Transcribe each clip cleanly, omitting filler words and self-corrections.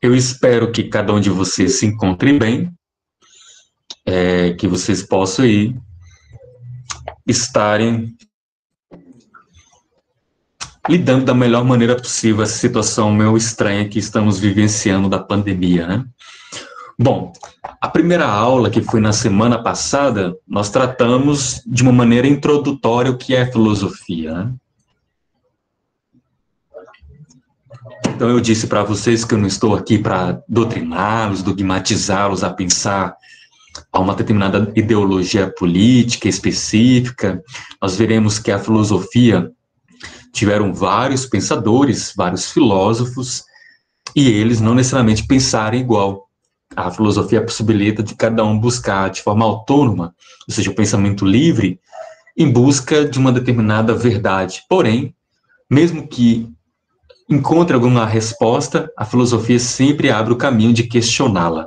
Eu espero que cada um de vocês se encontre bem, que vocês possam aí estarem lidando da melhor maneira possível essa situação meio estranha que estamos vivenciando da pandemia, né? Bom, a primeira aula, que foi na semana passada, nós tratamos de uma maneira introdutória o que é filosofia, né? Então eu disse para vocês que eu não estou aqui para doutriná-los, dogmatizá-los a pensar a uma determinada ideologia política específica. Nós veremos que a filosofia tiveram vários pensadores, vários filósofos, e eles não necessariamente pensaram igual. A filosofia possibilita de cada um buscar de forma autônoma, ou seja, o pensamento livre, em busca de uma determinada verdade. Porém, mesmo que encontre alguma resposta, a filosofia sempre abre o caminho de questioná-la.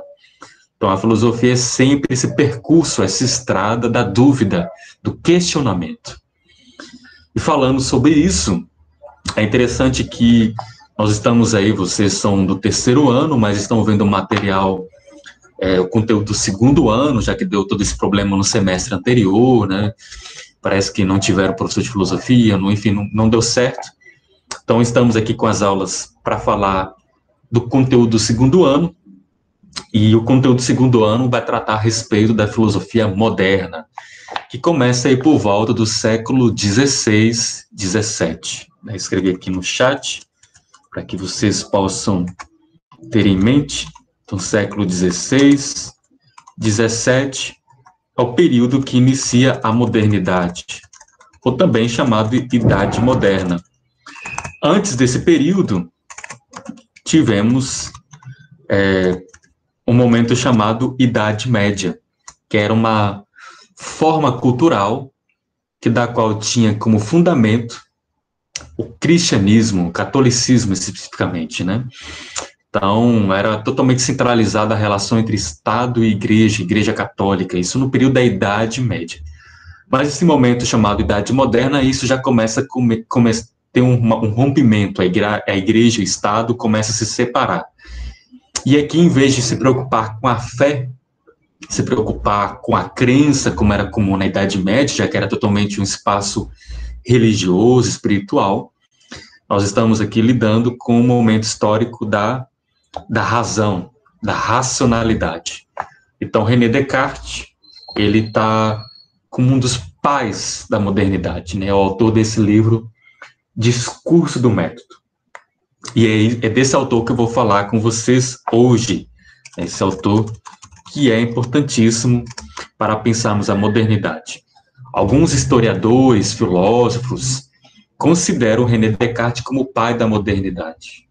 Então, a filosofia é sempre esse percurso, essa estrada da dúvida, do questionamento. E falando sobre isso, é interessante que nós estamos aí, vocês são do terceiro ano, mas estão vendo o material, o conteúdo do segundo ano, já que deu todo esse problema no semestre anterior, né? Parece que não tiveram professor de filosofia, enfim, não deu certo. Então, estamos aqui com as aulas para falar do conteúdo do segundo ano, e o conteúdo do segundo ano vai tratar a respeito da filosofia moderna, que começa aí por volta do século XVI, XVII. Escrevi aqui no chat, para que vocês possam ter em mente. Então, século XVI, XVII é o período que inicia a modernidade, ou também chamado de Idade Moderna. Antes desse período, tivemos um momento chamado Idade Média, que era uma forma cultural da qual tinha como fundamento o cristianismo, o catolicismo especificamente, né? Então, era totalmente centralizada a relação entre Estado e Igreja Católica, isso no período da Idade Média. Mas esse momento chamado Idade Moderna, isso já começa a ter um rompimento, a Igreja e o Estado começam a se separar. E aqui, em vez de se preocupar com a fé, se preocupar com a crença, como era comum na Idade Média, já que era totalmente um espaço religioso, espiritual, nós estamos aqui lidando com um momento histórico da razão, da racionalidade. Então, René Descartes, ele está como um dos pais da modernidade, né? O autor desse livro, Discurso do Método. E é desse autor que eu vou falar com vocês hoje, esse autor que é importantíssimo para pensarmos a modernidade. Alguns historiadores, filósofos, consideram René Descartes como o pai da modernidade,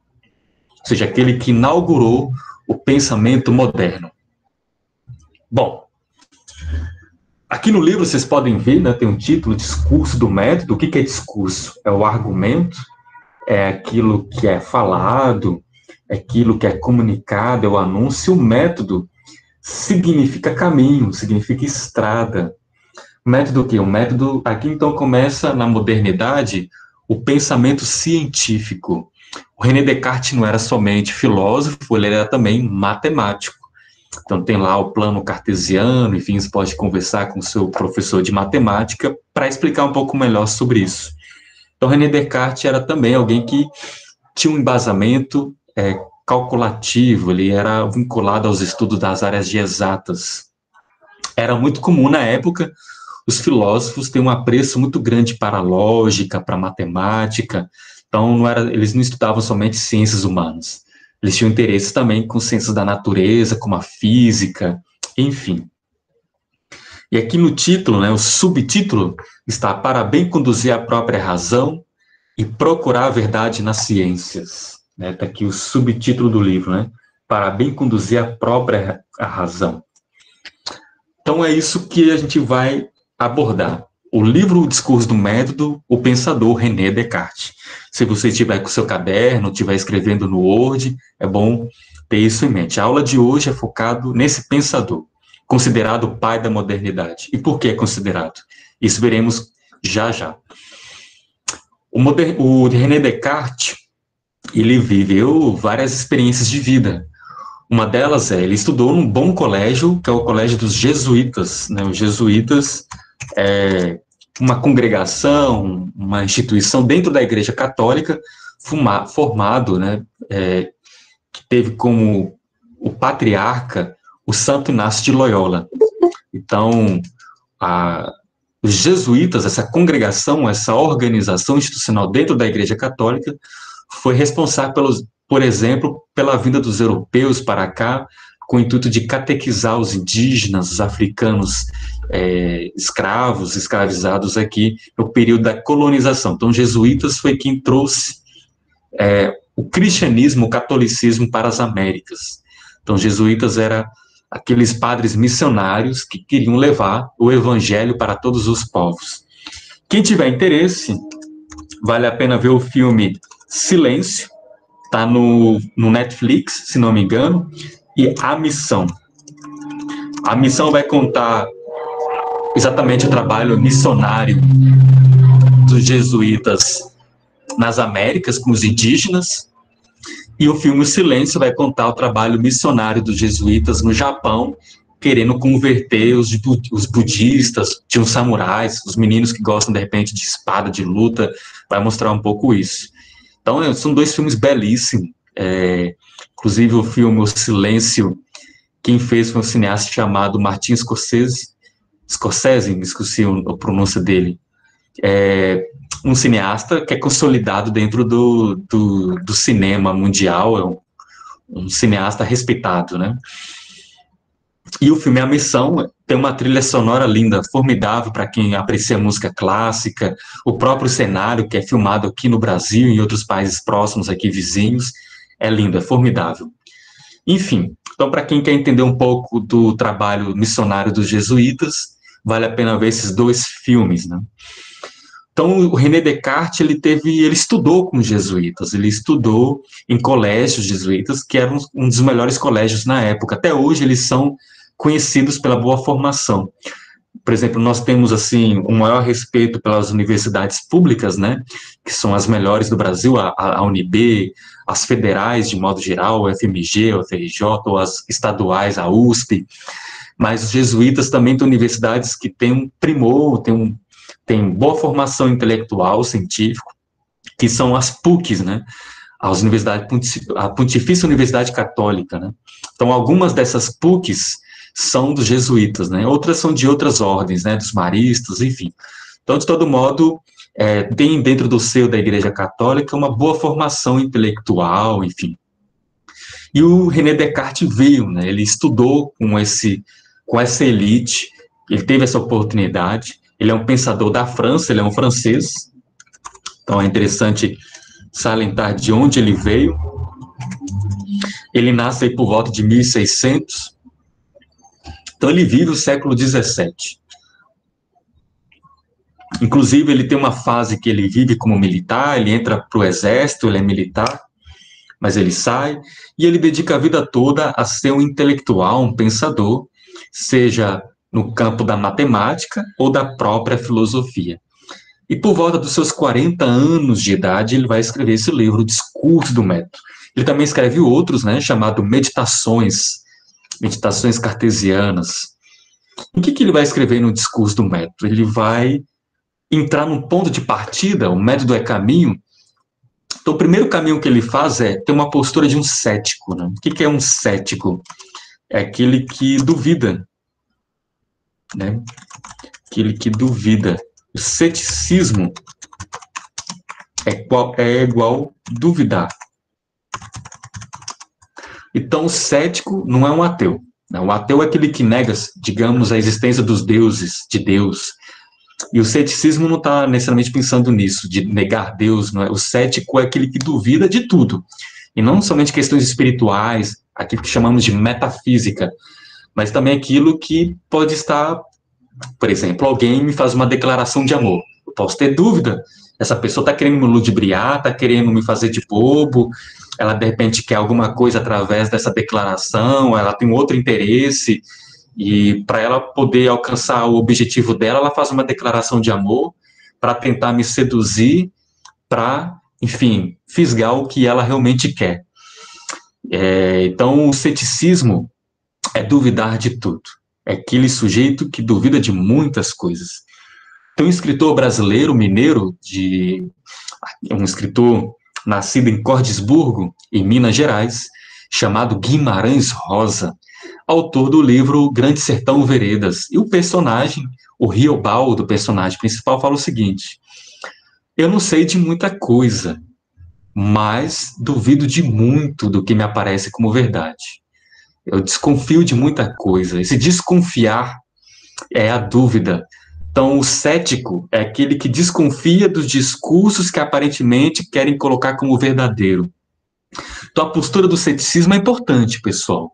ou seja, aquele que inaugurou o pensamento moderno. Bom, aqui no livro vocês podem ver, né, tem um título, Discurso do Método. O que é discurso? É o argumento, é aquilo que é falado, é aquilo que é comunicado, é o anúncio. O método significa caminho, significa estrada. Método o quê? O método, aqui então começa na modernidade o pensamento científico. O René Descartes não era somente filósofo, ele era também matemático. Então tem lá o plano cartesiano, enfim, você pode conversar com o seu professor de matemática para explicar um pouco melhor sobre isso. Então René Descartes era também alguém que tinha um embasamento calculativo, ele era vinculado aos estudos das áreas de exatas. Era muito comum na época os filósofos têm um apreço muito grande para a lógica, para a matemática. Então, eles não estudavam somente ciências humanas. Eles tinham interesse também com ciências da natureza, como a física, enfim. E aqui no título, né, o subtítulo está para bem conduzir a própria razão e procurar a verdade nas ciências. Está aqui o subtítulo do livro, né? Para bem conduzir a própria razão. Então, é isso que a gente vai abordar. O livro O Discurso do Método, o pensador René Descartes. Se você estiver com seu caderno, estiver escrevendo no Word, é bom ter isso em mente. A aula de hoje é focado nesse pensador, considerado o pai da modernidade. E por que é considerado? Isso veremos já já. O René Descartes, ele viveu várias experiências de vida. Uma delas ele estudou num bom colégio, que é o Colégio dos Jesuítas, né? Os jesuítas é uma congregação, uma instituição dentro da Igreja Católica, formado, né, que teve como o patriarca o Santo Inácio de Loyola. Então, os jesuítas, essa congregação, essa organização institucional dentro da Igreja Católica, foi responsável, por exemplo, pela vinda dos europeus para cá, com o intuito de catequizar os indígenas, os africanos escravos, escravizados aqui no período da colonização. Então, os jesuítas foi quem trouxe o cristianismo, o catolicismo para as Américas. Então, os jesuítas eram aqueles padres missionários que queriam levar o evangelho para todos os povos. Quem tiver interesse, vale a pena ver o filme Silêncio, está no Netflix, se não me engano, e A Missão. A Missão vai contar exatamente o trabalho missionário dos jesuítas nas Américas, com os indígenas, e o filme O Silêncio vai contar o trabalho missionário dos jesuítas no Japão, querendo converter os budistas, tinham samurais, os meninos que gostam, de repente, de espada, de luta, vai mostrar um pouco isso. Então, são dois filmes belíssimos. Inclusive, o filme O Silêncio, quem fez foi um cineasta chamado Martin Scorsese, me esqueci a pronúncia dele. Um cineasta que é consolidado dentro do cinema mundial, é um cineasta respeitado, né? E o filme A Missão tem uma trilha sonora linda, formidável para quem aprecia música clássica, o próprio cenário, que é filmado aqui no Brasil e em outros países próximos aqui, vizinhos, é lindo, é formidável. Enfim, então para quem quer entender um pouco do trabalho missionário dos jesuítas, vale a pena ver esses dois filmes, né? Então, o René Descartes, ele estudou com os jesuítas, ele estudou em colégios jesuítas, que eram um dos melhores colégios na época. Até hoje, eles são conhecidos pela boa formação. Por exemplo, nós temos, assim, um maior respeito pelas universidades públicas, né, que são as melhores do Brasil, a UNB, as federais, de modo geral, o FMG, o FRJ, ou as estaduais, a USP, mas os jesuítas também têm universidades que têm um primor, tem boa formação intelectual, científico, que são as PUCs, né? A Pontifícia Universidade Católica, né? Então, algumas dessas PUCs são dos jesuítas, né? Outras são de outras ordens, né? Dos maristas, enfim. Então, de todo modo, tem dentro do seio da Igreja Católica uma boa formação intelectual, enfim. E o René Descartes veio, né? Ele estudou com essa elite, ele teve essa oportunidade. Ele é um pensador da França, ele é um francês, então é interessante salientar de onde ele veio. Ele nasce aí por volta de 1600, então ele vive o século XVII. Inclusive, ele tem uma fase que ele vive como militar, ele entra para o exército, ele é militar, mas ele sai, e ele dedica a vida toda a ser um intelectual, um pensador, seja no campo da matemática ou da própria filosofia. E por volta dos seus 40 anos de idade, ele vai escrever esse livro, O Discurso do Método. Ele também escreve outros, né, chamado Meditações Cartesianas. O que ele vai escrever no Discurso do Método? Ele vai entrar num ponto de partida, o método é caminho. Então, o primeiro caminho que ele faz é ter uma postura de um cético, né? O que é um cético? É aquele que duvida, né? Aquele que duvida. O ceticismo é igual duvidar. Então, o cético não é um ateu. O ateu é aquele que nega, digamos, a existência dos deuses, de Deus. E o ceticismo não está necessariamente pensando nisso, de negar Deus. Não é? O cético é aquele que duvida de tudo. E não somente questões espirituais, aquilo que chamamos de metafísica, mas também aquilo que pode estar, por exemplo, alguém me faz uma declaração de amor. Eu posso ter dúvida. Essa pessoa está querendo me ludibriar, está querendo me fazer de bobo, ela de repente quer alguma coisa através dessa declaração, ela tem outro interesse, e para ela poder alcançar o objetivo dela, ela faz uma declaração de amor para tentar me seduzir, para enfim, fisgar o que ela realmente quer. Então, o ceticismo é duvidar de tudo. É aquele sujeito que duvida de muitas coisas. Tem um escritor brasileiro, mineiro, um escritor nascido em Cordisburgo, em Minas Gerais, chamado Guimarães Rosa, autor do livro Grande Sertão Veredas. E o personagem, o Riobaldo, o personagem principal, fala o seguinte: eu não sei de muita coisa, mas duvido de muito do que me aparece como verdade. Eu desconfio de muita coisa. Esse desconfiar é a dúvida. Então, o cético é aquele que desconfia dos discursos que aparentemente querem colocar como verdadeiro. Então, a postura do ceticismo é importante, pessoal.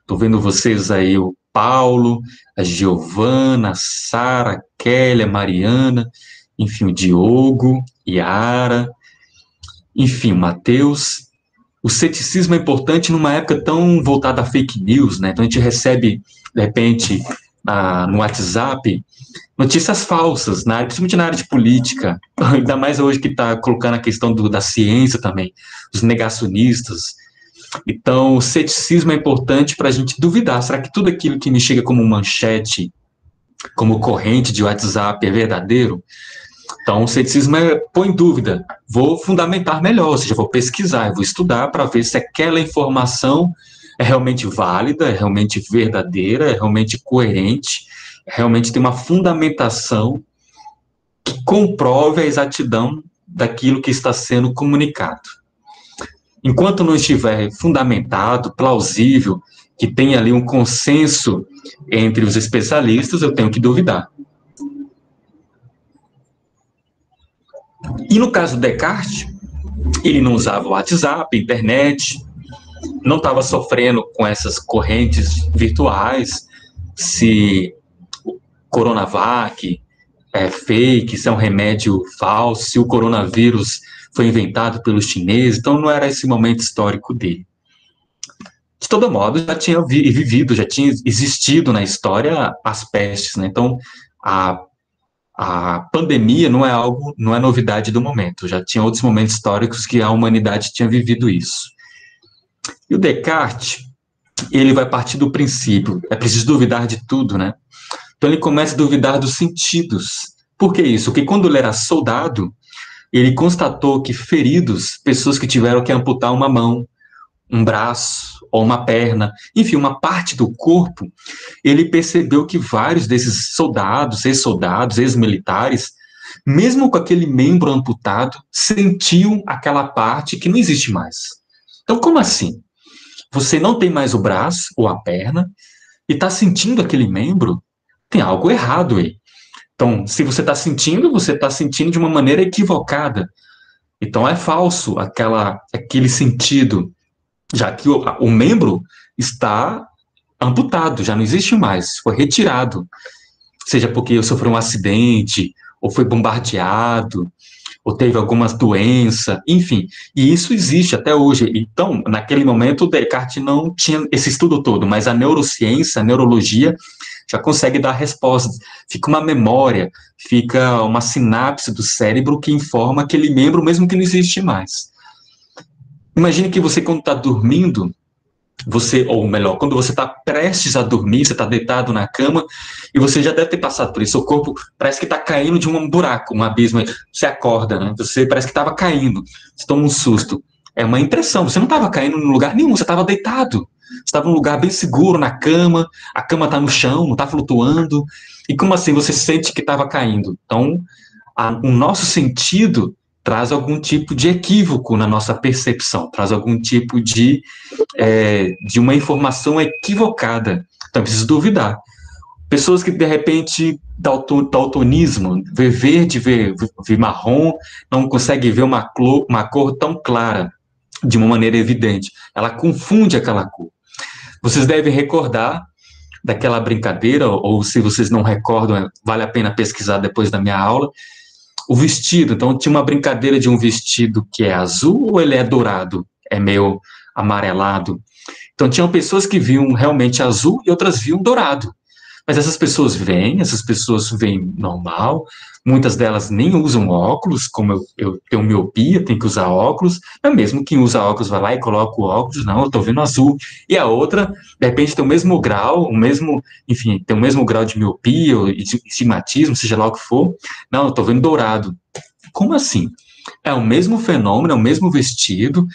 Estou vendo vocês aí, o Paulo, a Giovana, a Sara, a Kelly, a Mariana, enfim, o Diogo, Yara, enfim, o Matheus. O ceticismo é importante numa época tão voltada a fake news, né? Então a gente recebe, de repente, no WhatsApp, notícias falsas, principalmente na área de política, ainda mais hoje que está colocando a questão da ciência também, os negacionistas. Então, o ceticismo é importante para a gente duvidar. Será que tudo aquilo que me chega como manchete, como corrente de WhatsApp é verdadeiro? Então, o ceticismo põe em dúvida. Vou fundamentar melhor, ou seja, vou pesquisar, vou estudar para ver se aquela informação é realmente válida, é realmente verdadeira, é realmente coerente, realmente tem uma fundamentação que comprove a exatidão daquilo que está sendo comunicado. Enquanto não estiver fundamentado, plausível, que tenha ali um consenso entre os especialistas, eu tenho que duvidar. E no caso do Descartes, ele não usava o WhatsApp, internet, não estava sofrendo com essas correntes virtuais, se o Coronavac é fake, se é um remédio falso, se o coronavírus foi inventado pelos chineses, então não era esse momento histórico dele. De todo modo, já tinha vivido, já tinha existido na história as pestes, né? Então, a pandemia não é novidade do momento, já tinha outros momentos históricos que a humanidade tinha vivido isso. E o Descartes, ele vai partir do princípio, é preciso duvidar de tudo, né? Então ele começa a duvidar dos sentidos. Por que isso? Porque quando ele era soldado, ele constatou que feridos, pessoas que tiveram que amputar uma mão, um braço ou uma perna, enfim, uma parte do corpo, ele percebeu que vários desses soldados, ex-soldados, ex-militares, mesmo com aquele membro amputado, sentiam aquela parte que não existe mais. Então, como assim? Você não tem mais o braço ou a perna e está sentindo aquele membro? Tem algo errado aí. Então, se você está sentindo de uma maneira equivocada. Então, é falso aquele sentido, já que o membro está amputado, já não existe mais, foi retirado. Seja porque sofreu um acidente, ou foi bombardeado, ou teve alguma doença, enfim. E isso existe até hoje. Então, naquele momento, o Descartes não tinha esse estudo todo, mas a neurociência, a neurologia, já consegue dar respostas. Fica uma memória, fica uma sinapse do cérebro que informa aquele membro, mesmo que não existe mais. Imagine que você, quando está dormindo, ou melhor, quando você está prestes a dormir, você está deitado na cama, e você já deve ter passado por isso, seu corpo parece que está caindo de um buraco, um abismo, você acorda, né? Você parece que estava caindo, você toma um susto. É uma impressão, você não estava caindo em lugar nenhum, você estava deitado. Você estava num lugar bem seguro, na cama, a cama está no chão, não está flutuando. E como assim você sente que estava caindo? Então, o nosso sentido traz algum tipo de equívoco na nossa percepção, traz algum tipo de uma informação equivocada. Então, é preciso duvidar. Pessoas que, de repente, daltonismo, vê verde, vê marrom, não consegue ver uma cor tão clara, de uma maneira evidente. Ela confunde aquela cor. Vocês devem recordar daquela brincadeira, ou se vocês não recordam, vale a pena pesquisar depois da minha aula, o vestido. Então, tinha uma brincadeira de um vestido que é azul ou ele é dourado? É meio amarelado. Então, tinham pessoas que viam realmente azul e outras viam dourado. Mas essas pessoas veem normal, muitas delas nem usam óculos, como eu tenho miopia, tenho que usar óculos, mas mesmo quem usa óculos vai lá e coloca o óculos, não, eu tô vendo azul. E a outra, de repente, tem o mesmo grau, enfim, tem o mesmo grau de miopia, ou de estigmatismo, seja lá o que for, não, eu tô vendo dourado. Como assim? É o mesmo fenômeno, é o mesmo vestido,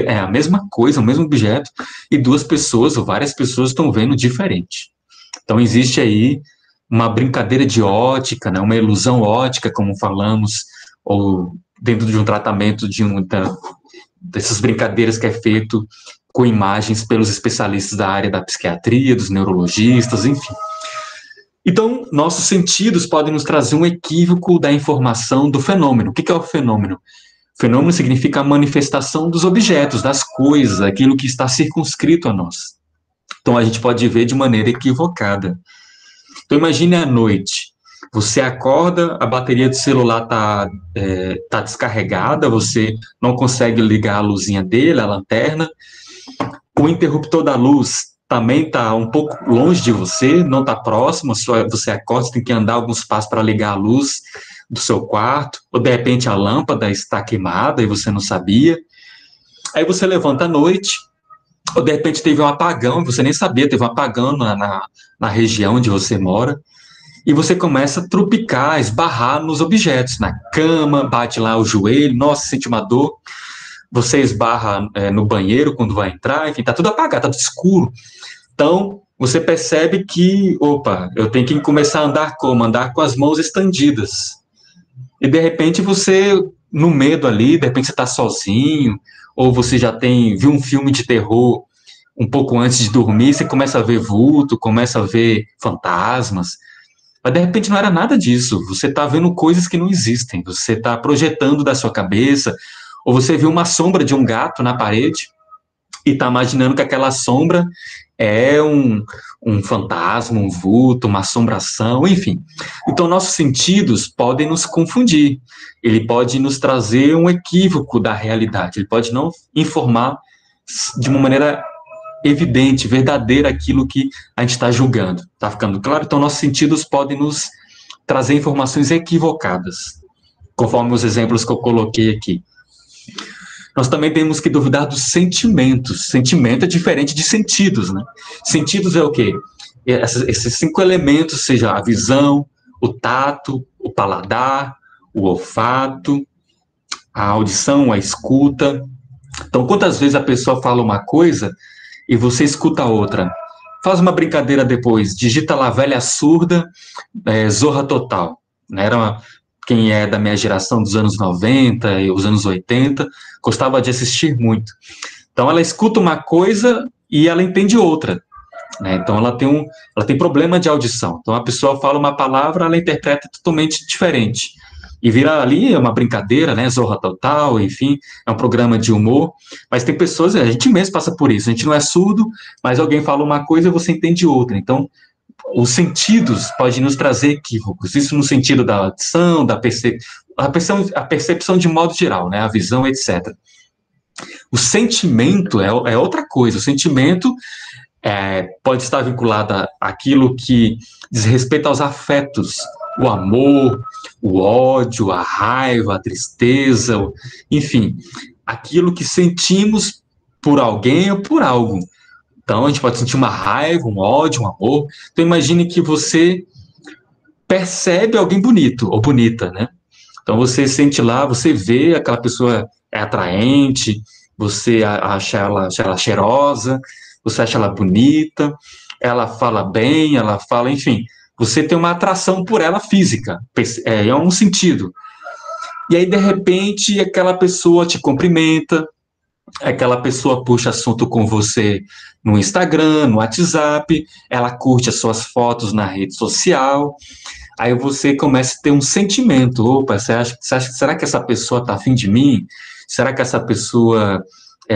é a mesma coisa, é o mesmo objeto, e duas pessoas ou várias pessoas estão vendo diferente. Então, existe aí uma brincadeira de ótica, né, uma ilusão ótica, como falamos, ou dentro de um tratamento dessas brincadeiras que é feito com imagens pelos especialistas da área da psiquiatria, dos neurologistas, enfim. Então, nossos sentidos podem nos trazer um equívoco da informação do fenômeno. O que é o fenômeno? Fenômeno significa a manifestação dos objetos, das coisas, aquilo que está circunscrito a nós. Então, a gente pode ver de maneira equivocada. Então, imagine à noite. Você acorda, a bateria do celular tá descarregada, você não consegue ligar a luzinha dele, a lanterna. O interruptor da luz também está um pouco longe de você, não está próximo, você acorda, você tem que andar alguns passos para ligar a luz do seu quarto, ou de repente a lâmpada está queimada e você não sabia. Aí você levanta à noite, ou de repente teve um apagão, você nem sabia, teve um apagão na região onde você mora, e você começa a trupicar, esbarrar nos objetos, na cama, bate lá o joelho, nossa, sente uma dor, você esbarra no banheiro quando vai entrar, enfim, tá tudo apagado, tá tudo escuro. Então, você percebe que, opa, eu tenho que começar a andar como? Andar com as mãos estendidas. E, de repente, você, no medo ali, de repente você está sozinho, ou você já viu um filme de terror um pouco antes de dormir, você começa a ver vulto, começa a ver fantasmas, mas de repente não era nada disso, você está vendo coisas que não existem, você está projetando da sua cabeça, ou você viu uma sombra de um gato na parede, e está imaginando que aquela sombra é um fantasma, um vulto, uma assombração, enfim. Então, nossos sentidos podem nos confundir, ele pode nos trazer um equívoco da realidade, ele pode não informar de uma maneira evidente, verdadeira aquilo que a gente está julgando. Está ficando claro? Então, nossos sentidos podem nos trazer informações equivocadas, conforme os exemplos que eu coloquei aqui. Nós também temos que duvidar dos sentimentos. Sentimento é diferente de sentidos, né? Sentidos é o quê? Esses 5 elementos, seja a visão, o tato, o paladar, o olfato, a audição, a escuta. Então, quantas vezes a pessoa fala uma coisa e você escuta outra? Faz uma brincadeira depois, digita lá velha surda, Zorra Total. Né? Quem é da minha geração dos anos 90 e os anos 80, gostava de assistir muito. Então, ela escuta uma coisa e ela entende outra. Né? Então, ela tem problema de audição. Então, a pessoa fala uma palavra, ela interpreta totalmente diferente. E vira ali uma brincadeira, né? Zorra Total, enfim, é um programa de humor. Mas tem pessoas, a gente mesmo passa por isso. A gente não é surdo, mas alguém fala uma coisa e você entende outra. Então, os sentidos podem nos trazer equívocos. Isso no sentido da audição, a percepção de modo geral, né? A visão, etc. O sentimento é outra coisa. O sentimento pode estar vinculado àquilo que diz respeito aos afetos, o amor, o ódio, a raiva, a tristeza, enfim, aquilo que sentimos por alguém ou por algo. Então, a gente pode sentir uma raiva, um ódio, um amor. Então, imagine que você percebe alguém bonito ou bonita, né? Então, você sente lá, você vê aquela pessoa é atraente, você acha ela cheirosa, você acha ela bonita, ela fala bem, ela fala, enfim, você tem uma atração por ela física, é um sentido. E aí, de repente, aquela pessoa te cumprimenta, aquela pessoa puxa assunto com você no Instagram, no WhatsApp, ela curte as suas fotos na rede social, aí você começa a ter um sentimento, opa, será que essa pessoa está afim de mim? Será que essa pessoa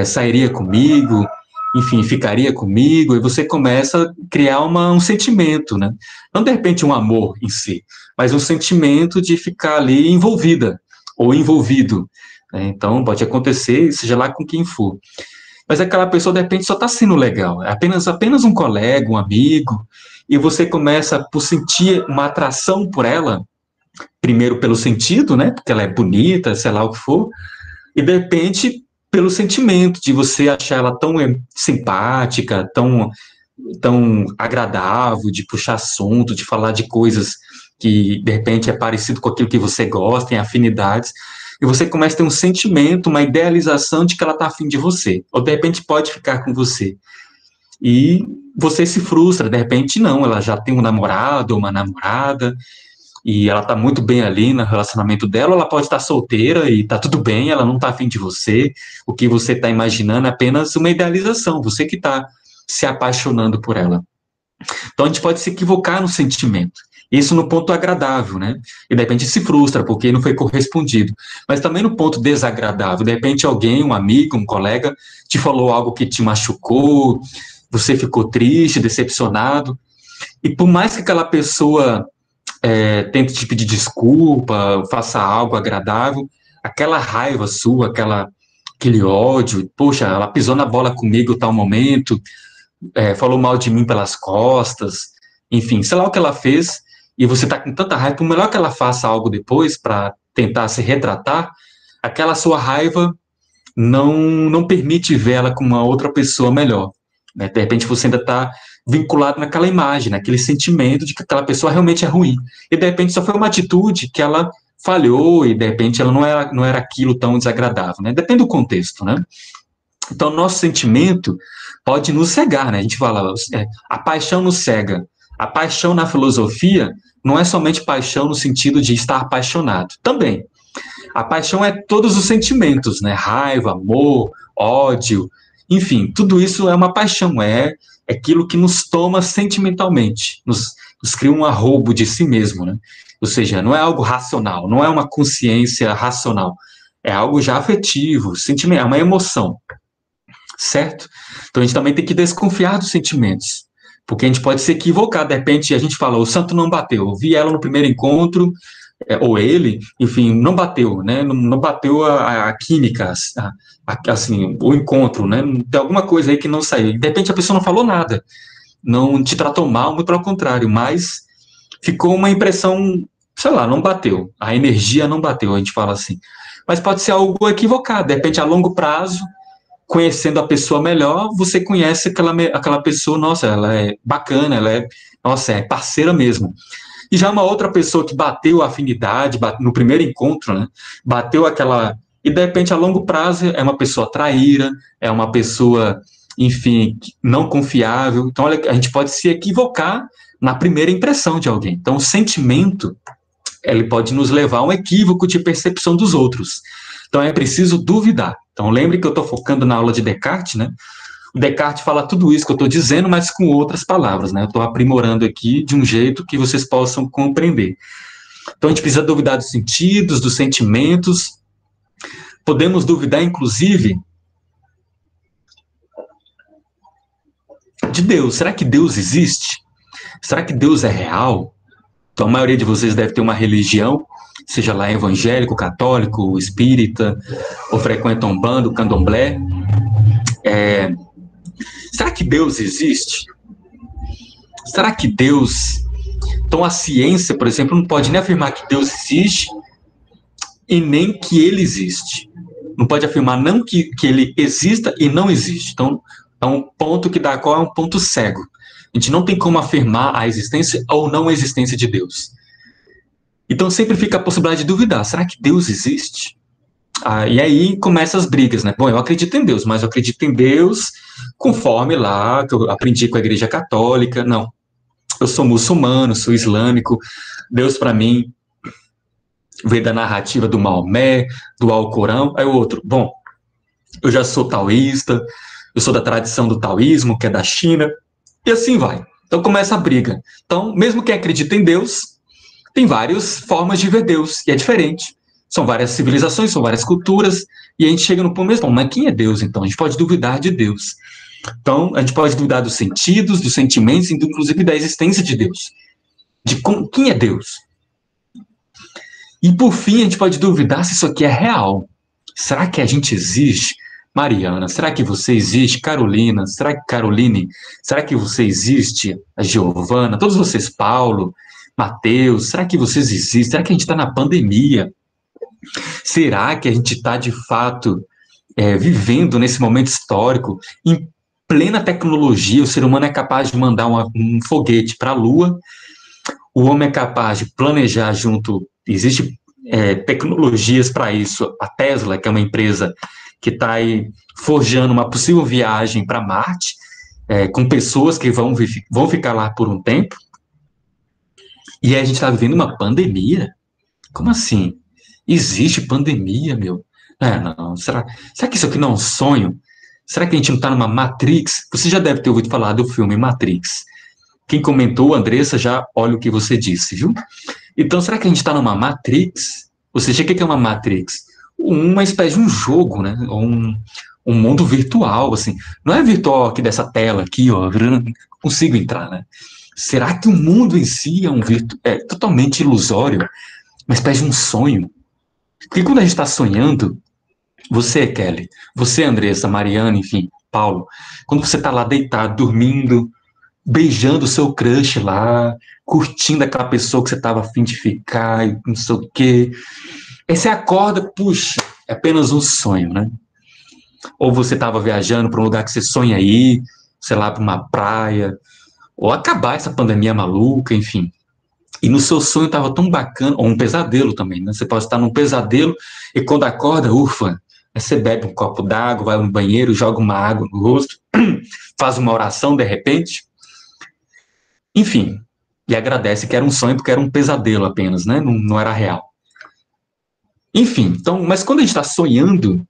sairia comigo? Enfim, ficaria comigo? E você começa a criar um sentimento, né? Não de repente um amor em si, mas um sentimento de ficar ali envolvida ou envolvido. Então, pode acontecer, seja lá com quem for. mas aquela pessoa, de repente, só está sendo legal. É apenas um colega, um amigo, e você começa por sentir uma atração por ela, primeiro pelo sentido, né? Porque ela é bonita, sei lá o que for, e de repente pelo sentimento de você achar ela tão simpática, tão agradável, de puxar assunto, de falar de coisas que de repente é parecido com aquilo que você gosta, tem afinidades, e você começa a ter um sentimento, uma idealização de que ela está afim de você, ou de repente pode ficar com você. E você se frustra, de repente não, ela já tem um namorado ou uma namorada, e ela tá muito bem ali no relacionamento dela, ela pode estar solteira e tá tudo bem, ela não tá afim de você, o que você está imaginando é apenas uma idealização, você que está se apaixonando por ela. Então a gente pode se equivocar no sentimento. Isso no ponto agradável, né? E de repente se frustra porque não foi correspondido. Mas também no ponto desagradável. De repente alguém, um amigo, um colega, te falou algo que te machucou, você ficou triste, decepcionado. E por mais que aquela pessoa tente te pedir desculpa, faça algo agradável, aquela raiva sua, aquele ódio, poxa, ela pisou na bola comigo em tal momento, falou mal de mim pelas costas, enfim, sei lá o que ela fez, e você tá com tanta raiva, por melhor que ela faça algo depois para tentar se retratar, aquela sua raiva não permite ver ela como uma outra pessoa melhor. Né? De repente você ainda está vinculado naquela imagem, naquele sentimento de que aquela pessoa realmente é ruim. E de repente só foi uma atitude que ela falhou e de repente ela não era aquilo tão desagradável. Né? Depende do contexto, né? Então, nosso sentimento pode nos cegar, né? A gente fala, a paixão nos cega. A paixão na filosofia não é somente paixão no sentido de estar apaixonado. Também. A paixão é todos os sentimentos, né? Raiva, amor, ódio, enfim, tudo isso é uma paixão, é aquilo que nos toma sentimentalmente, nos cria um arrobo de si mesmo, né? Ou seja, não é algo racional, não é uma consciência racional, é algo já afetivo, sentimento, é uma emoção, certo? Então a gente também tem que desconfiar dos sentimentos, porque a gente pode se equivocar, de repente a gente fala, o santo não bateu, eu vi ela no primeiro encontro, ou ele, enfim, não bateu, né? Não bateu a química, assim, o encontro, né? Tem alguma coisa aí que não saiu. De repente a pessoa não falou nada, não te tratou mal, muito pelo contrário, mas ficou uma impressão, sei lá, não bateu, a energia não bateu, a gente fala assim. Mas pode ser algo equivocado, de repente a longo prazo, conhecendo a pessoa melhor, você conhece aquela pessoa, nossa, ela é bacana, nossa, é parceira mesmo. E já uma outra pessoa que bateu a afinidade, no primeiro encontro, né? Bateu aquela. E de repente, a longo prazo, é uma pessoa traíra, é uma pessoa, enfim, não confiável. Então, olha, a gente pode se equivocar na primeira impressão de alguém. Então, o sentimento, ele pode nos levar a um equívoco de percepção dos outros. Então, é preciso duvidar. Então, lembre que eu estou focando na aula de Descartes, né? O Descartes fala tudo isso que eu estou dizendo, mas com outras palavras, né? Eu estou aprimorando aqui de um jeito que vocês possam compreender. Então, a gente precisa duvidar dos sentidos, dos sentimentos. Podemos duvidar, inclusive, de Deus. Será que Deus existe? Será que Deus é real? Então, a maioria de vocês deve ter uma religião, seja lá evangélico, católico, espírita, ou frequenta um bando, candomblé. Será que Deus existe? Será que Deus... Então, a ciência, por exemplo, não pode nem afirmar que Deus existe e nem que ele existe. Não pode afirmar não que ele exista e não existe. Então, é um ponto que dá qual é um ponto cego. A gente não tem como afirmar a existência ou não existência de Deus. Então, sempre fica a possibilidade de duvidar. Será que Deus existe? E aí começam as brigas, né? Bom, eu acredito em Deus, mas eu acredito em Deus conforme lá que eu aprendi com a Igreja Católica. Não, eu sou muçulmano, sou islâmico. Deus, para mim, veio da narrativa do Maomé, do Alcorão. Aí o outro, bom, eu já sou taoísta, eu sou da tradição do taoísmo, que é da China, e assim vai. Então começa a briga. Então, mesmo quem acredita em Deus, tem várias formas de ver Deus, e é diferente. São várias civilizações, são várias culturas, e a gente chega no ponto mesmo, mas quem é Deus, então? A gente pode duvidar de Deus. Então, a gente pode duvidar dos sentidos, dos sentimentos, inclusive da existência de Deus. Quem é Deus? E, por fim, a gente pode duvidar se isso aqui é real. Será que a gente existe? Mariana, será que você existe? Carolina, será que Caroline, será que você existe? A Giovana, todos vocês, Paulo, Mateus, será que vocês existem? Será que a gente está na pandemia? Será que a gente está, de fato, vivendo nesse momento histórico, em plena tecnologia? O ser humano é capaz de mandar um foguete para a Lua, o homem é capaz de planejar junto, existe tecnologias para isso, a Tesla, que é uma empresa que está aí forjando uma possível viagem para Marte, com pessoas que vão ficar lá por um tempo, e a gente está vivendo uma pandemia? Como assim? Existe pandemia, meu? Não. Será que isso aqui não é um sonho? Será que a gente não está numa Matrix? Você já deve ter ouvido falar do filme Matrix. Quem comentou, Andressa, já olha o que você disse, viu? Então, será que a gente está numa Matrix? Ou seja, o que é uma Matrix? Uma espécie de um jogo, né? Um mundo virtual, assim. Não é virtual aqui dessa tela aqui, ó. Consigo entrar, né? Será que o mundo em si é totalmente ilusório? Uma espécie de um sonho? Porque quando a gente está sonhando, você, Kelly, você, Andressa, Mariana, enfim, Paulo, quando você está lá deitado, dormindo, beijando o seu crush lá, curtindo aquela pessoa que você estava afim de ficar, e não sei o quê. Aí você acorda, puxa, é apenas um sonho, né? Ou você estava viajando para um lugar que você sonha ir, sei lá, para uma praia, ou acabar essa pandemia maluca, enfim. E no seu sonho estava tão bacana, ou um pesadelo também, né? Você pode estar num pesadelo e quando acorda, ufa, aí você bebe um copo d'água, vai no banheiro, joga uma água no rosto, faz uma oração de repente, enfim, e agradece que era um sonho porque era um pesadelo apenas, né? Não era real. Enfim, então, mas quando a gente está sonhando,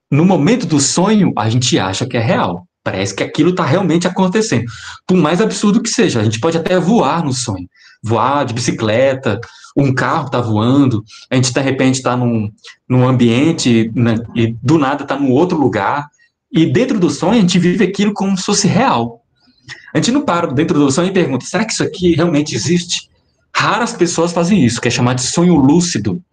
no momento do sonho, a gente acha que é real. Parece que aquilo está realmente acontecendo. Por mais absurdo que seja, a gente pode até voar no sonho. Voar de bicicleta, um carro está voando, a gente de repente está num ambiente, né, e do nada está num outro lugar. E dentro do sonho a gente vive aquilo como se fosse real. A gente não para dentro do sonho e pergunta, será que isso aqui realmente existe? Raras pessoas fazem isso, que é chamado de sonho lúcido.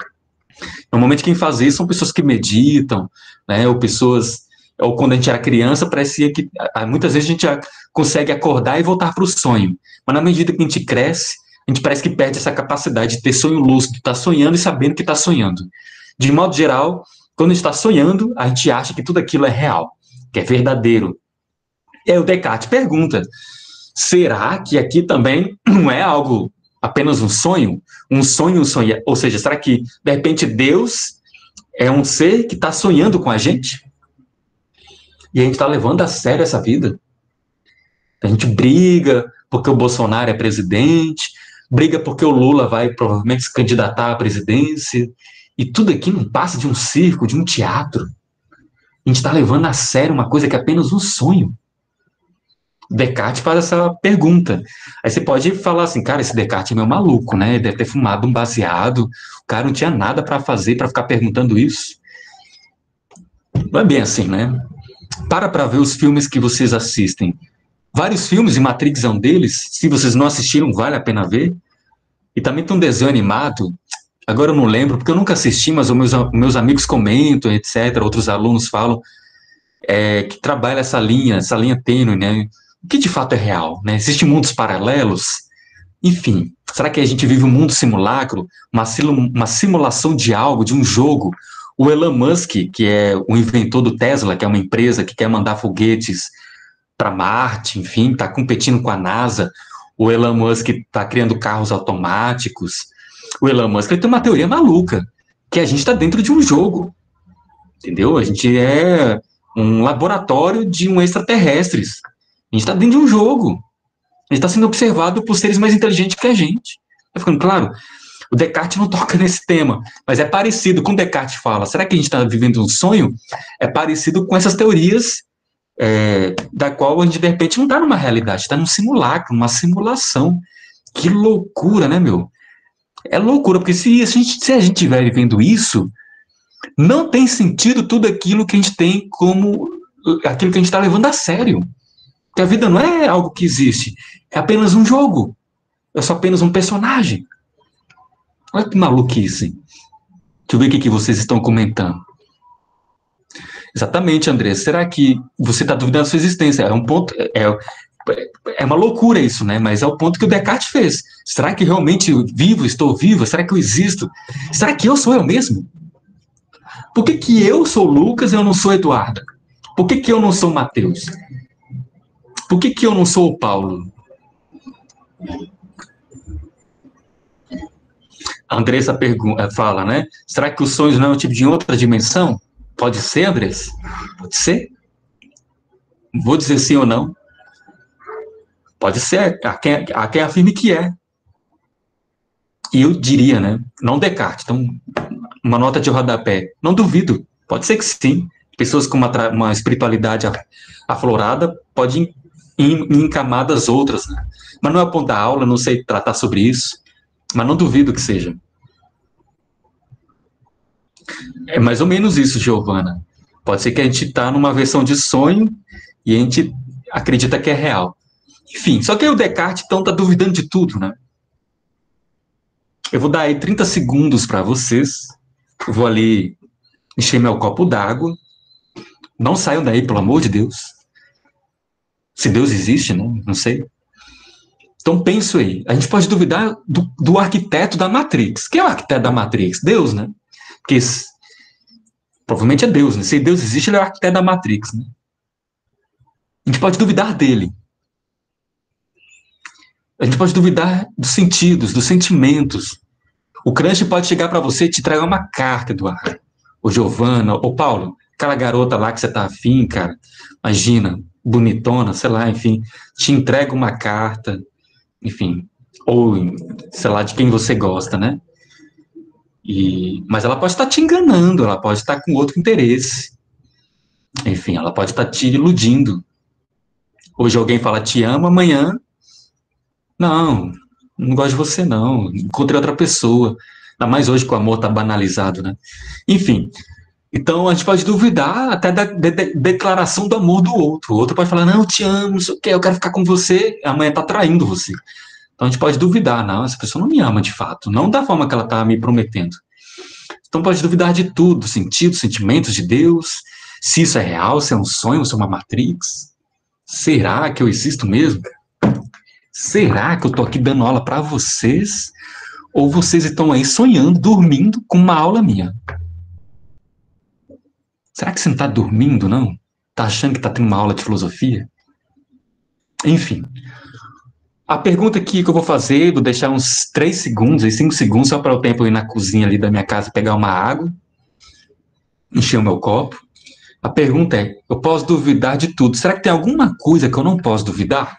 Normalmente quem faz isso são pessoas que meditam, né, ou quando a gente era criança, parecia que muitas vezes a gente já consegue acordar e voltar para o sonho. Mas na medida que a gente cresce, a gente parece que perde essa capacidade de ter sonho lúcido, estar sonhando e sabendo que está sonhando. De modo geral, quando a gente está sonhando, a gente acha que tudo aquilo é real, que é verdadeiro. E aí o Descartes pergunta, será que aqui também não é algo apenas um sonho? Um sonho, ou seja, será que de repente Deus é um ser que está sonhando com a gente? E a gente está levando a sério essa vida? A gente briga porque o Bolsonaro é presidente, briga porque o Lula vai provavelmente se candidatar à presidência, e tudo aqui não passa de um circo, de um teatro. A gente está levando a sério uma coisa que é apenas um sonho. Descartes faz essa pergunta. Aí você pode falar assim, cara, esse Descartes é meio maluco, né? Ele deve ter fumado um baseado, o cara não tinha nada para fazer para ficar perguntando isso. Não é bem assim, né? Para ver os filmes que vocês assistem. Vários filmes, e Matrix é um deles. Se vocês não assistiram, vale a pena ver. E também tem um desenho animado, agora eu não lembro, porque eu nunca assisti, mas os meus amigos comentam, etc., outros alunos falam, que trabalha essa linha tênue, né? O que de fato é real, né? Existem mundos paralelos? Enfim, será que a gente vive um mundo simulacro, uma simulação de algo, de um jogo? O Elon Musk, que é o inventor do Tesla, que é uma empresa que quer mandar foguetes para Marte, enfim, está competindo com a NASA. O Elon Musk está criando carros automáticos. O Elon Musk tem uma teoria maluca, que a gente está dentro de um jogo, entendeu? A gente é um laboratório de um extraterrestres. A gente está dentro de um jogo. A gente está sendo observado por seres mais inteligentes que a gente. Está ficando claro? O Descartes não toca nesse tema, mas é parecido com o Descartes fala. Será que a gente está vivendo um sonho? É parecido com essas teorias da qual a gente, de repente, não está numa realidade, está num simulacro, numa simulação. Que loucura, né, meu? É loucura, porque se a gente estiver vivendo isso, não tem sentido tudo aquilo que a gente tem como aquilo que a gente está levando a sério. Porque a vida não é algo que existe, é apenas um jogo, é só apenas um personagem. Olha que maluquice. Deixa eu ver o que vocês estão comentando. Exatamente, André. Será que você está duvidando da sua existência? É um ponto. É uma loucura isso, né? Mas é o ponto que o Descartes fez. Será que realmente eu vivo, estou vivo? Será que eu existo? Será que eu sou eu mesmo? Por que, que eu sou Lucas e eu não sou Eduardo? Por que, que eu não sou Mateus? Por que, que eu não sou o Paulo? A Andressa fala, né? Será que os sonhos não é um tipo de outra dimensão? Pode ser, Andressa? Pode ser? Vou dizer sim ou não. Pode ser. Há quem afirme que é. E eu diria, né? Não Descartes. Então, uma nota de rodapé. Não duvido. Pode ser que sim. Pessoas com uma espiritualidade aflorada podem ir em camadas outras, né? Mas não é o ponto da aula, não sei tratar sobre isso. Mas não duvido que seja. É mais ou menos isso, Giovana. Pode ser que a gente está numa versão de sonho e a gente acredita que é real. Enfim, só que aí o Descartes, então, está duvidando de tudo, né? Eu vou dar aí 30 segundos para vocês. Eu vou ali encher meu copo d'água. Não saiam daí, pelo amor de Deus. Se Deus existe, né? Não sei. Então penso aí. A gente pode duvidar do arquiteto da Matrix. Quem é o arquiteto da Matrix? Deus, né? Porque provavelmente é Deus, né? Se Deus existe, ele é o arquiteto da Matrix, né? A gente pode duvidar dele. A gente pode duvidar dos sentidos, dos sentimentos. O crush pode chegar para você e te entregar uma carta, Eduardo. Ou Giovana, ou Paulo, aquela garota lá que você tá afim, cara. Imagina, bonitona, sei lá, enfim. Te entrega uma carta, enfim. Ou, sei lá, de quem você gosta, né? Mas ela pode estar te enganando, ela pode estar com outro interesse. Enfim, ela pode estar te iludindo. Hoje alguém fala te amo, amanhã, não, não gosto de você não, encontrei outra pessoa. Ainda mais hoje que o amor tá banalizado, né? Enfim, então a gente pode duvidar até da declaração do amor do outro. O outro pode falar, não, eu te amo, não sei o quê, eu quero ficar com você, amanhã tá traindo você. Então a gente pode duvidar, não, essa pessoa não me ama de fato, não da forma que ela tá me prometendo. Então pode duvidar de tudo, sentidos, sentimentos de Deus, se isso é real, se é um sonho, se é uma matrix. Será que eu existo mesmo? Será que eu tô aqui dando aula para vocês? Ou vocês estão aí sonhando, dormindo com uma aula minha? Será que você não tá dormindo, não? Tá achando que tá tendo uma aula de filosofia? Enfim, a pergunta aqui que eu vou fazer, vou deixar uns 3 segundos, 5 segundos, só para o tempo ir na cozinha ali da minha casa pegar uma água, encher o meu copo. A pergunta é: eu posso duvidar de tudo. Será que tem alguma coisa que eu não posso duvidar?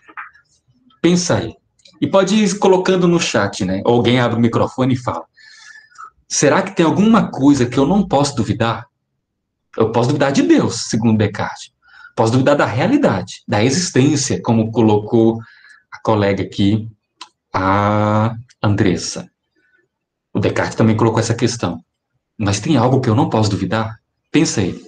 Pensa aí. E pode ir colocando no chat, né? Ou alguém abre o microfone e fala: será que tem alguma coisa que eu não posso duvidar? Eu posso duvidar de Deus, segundo Descartes. Posso duvidar da realidade, da existência, como colocou a colega aqui, a Andressa. O Descartes também colocou essa questão. Mas tem algo que eu não posso duvidar? Pensa aí.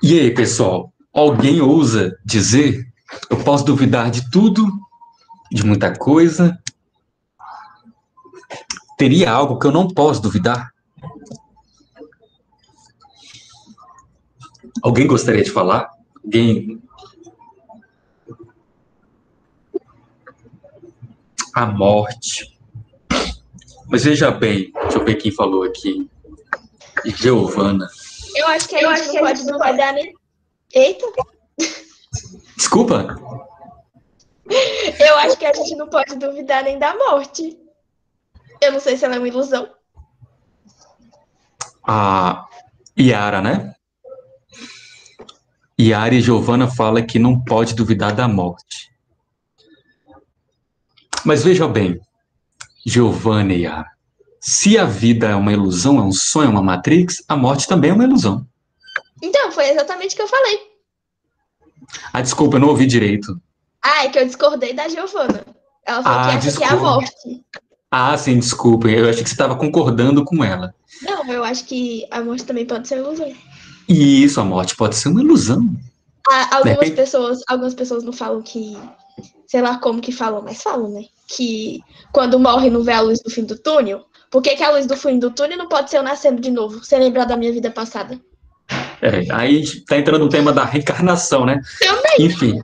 E aí, pessoal? Alguém ousa dizer? Eu posso duvidar de tudo, de muita coisa. Teria algo que eu não posso duvidar? Alguém gostaria de falar? Alguém? A morte. Mas veja bem, deixa eu ver quem falou aqui. Giovana. Eu acho que a gente não pode duvidar nem. Eita! Desculpa? Eu acho que a gente não pode duvidar nem da morte. Eu não sei se ela é uma ilusão. A Yara, né? Yara e Giovanna fala que não pode duvidar da morte. Mas veja bem, Giovanna e Yara, se a vida é uma ilusão, é um sonho, é uma matrix, a morte também é uma ilusão. Então, foi exatamente o que eu falei. Ah, desculpa, eu não ouvi direito. Ah, é que eu discordei da Giovana. Ela falou que acha que é a Desculpa. morte. Ah, sim, desculpa. Eu achei que você estava concordando com ela. Não, eu acho que a morte também pode ser uma ilusão. E isso, a morte pode ser uma ilusão. De repente, Algumas pessoas não falam que, sei lá como que falam, mas falam, né? Que quando morre não vê a luz do fim do túnel. Por que a luz do fim do túnel não pode ser eu nascendo de novo, sem lembrar da minha vida passada? aí está entrando no tema da reencarnação, né? Também. Enfim,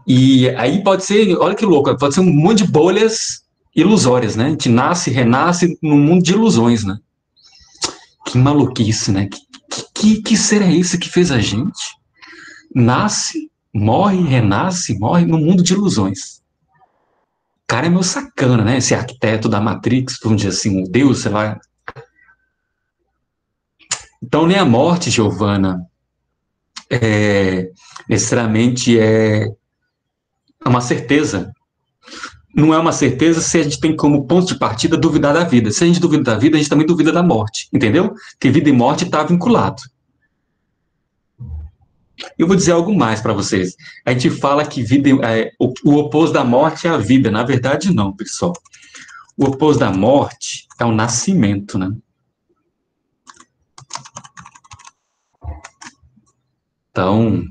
e aí pode ser, olha que louco, pode ser um monte de bolhas ilusórias, né? A gente nasce, renasce num mundo de ilusões, né? Que maluquice, né? Que ser é esse que fez a gente? Nasce, morre, renasce, morre num mundo de ilusões. O cara é meio sacana, né? Esse arquiteto da Matrix, vamos dizer assim, um deus, sei lá. Então, nem a morte, Giovana, necessariamente é uma certeza. Não é uma certeza se a gente tem como ponto de partida duvidar da vida. Se a gente duvida da vida, a gente também duvida da morte, entendeu? Porque vida e morte está vinculado. Eu vou dizer algo mais para vocês. A gente fala que vida, o oposto da morte é a vida. Na verdade, não, pessoal. O oposto da morte é o nascimento, né? Então,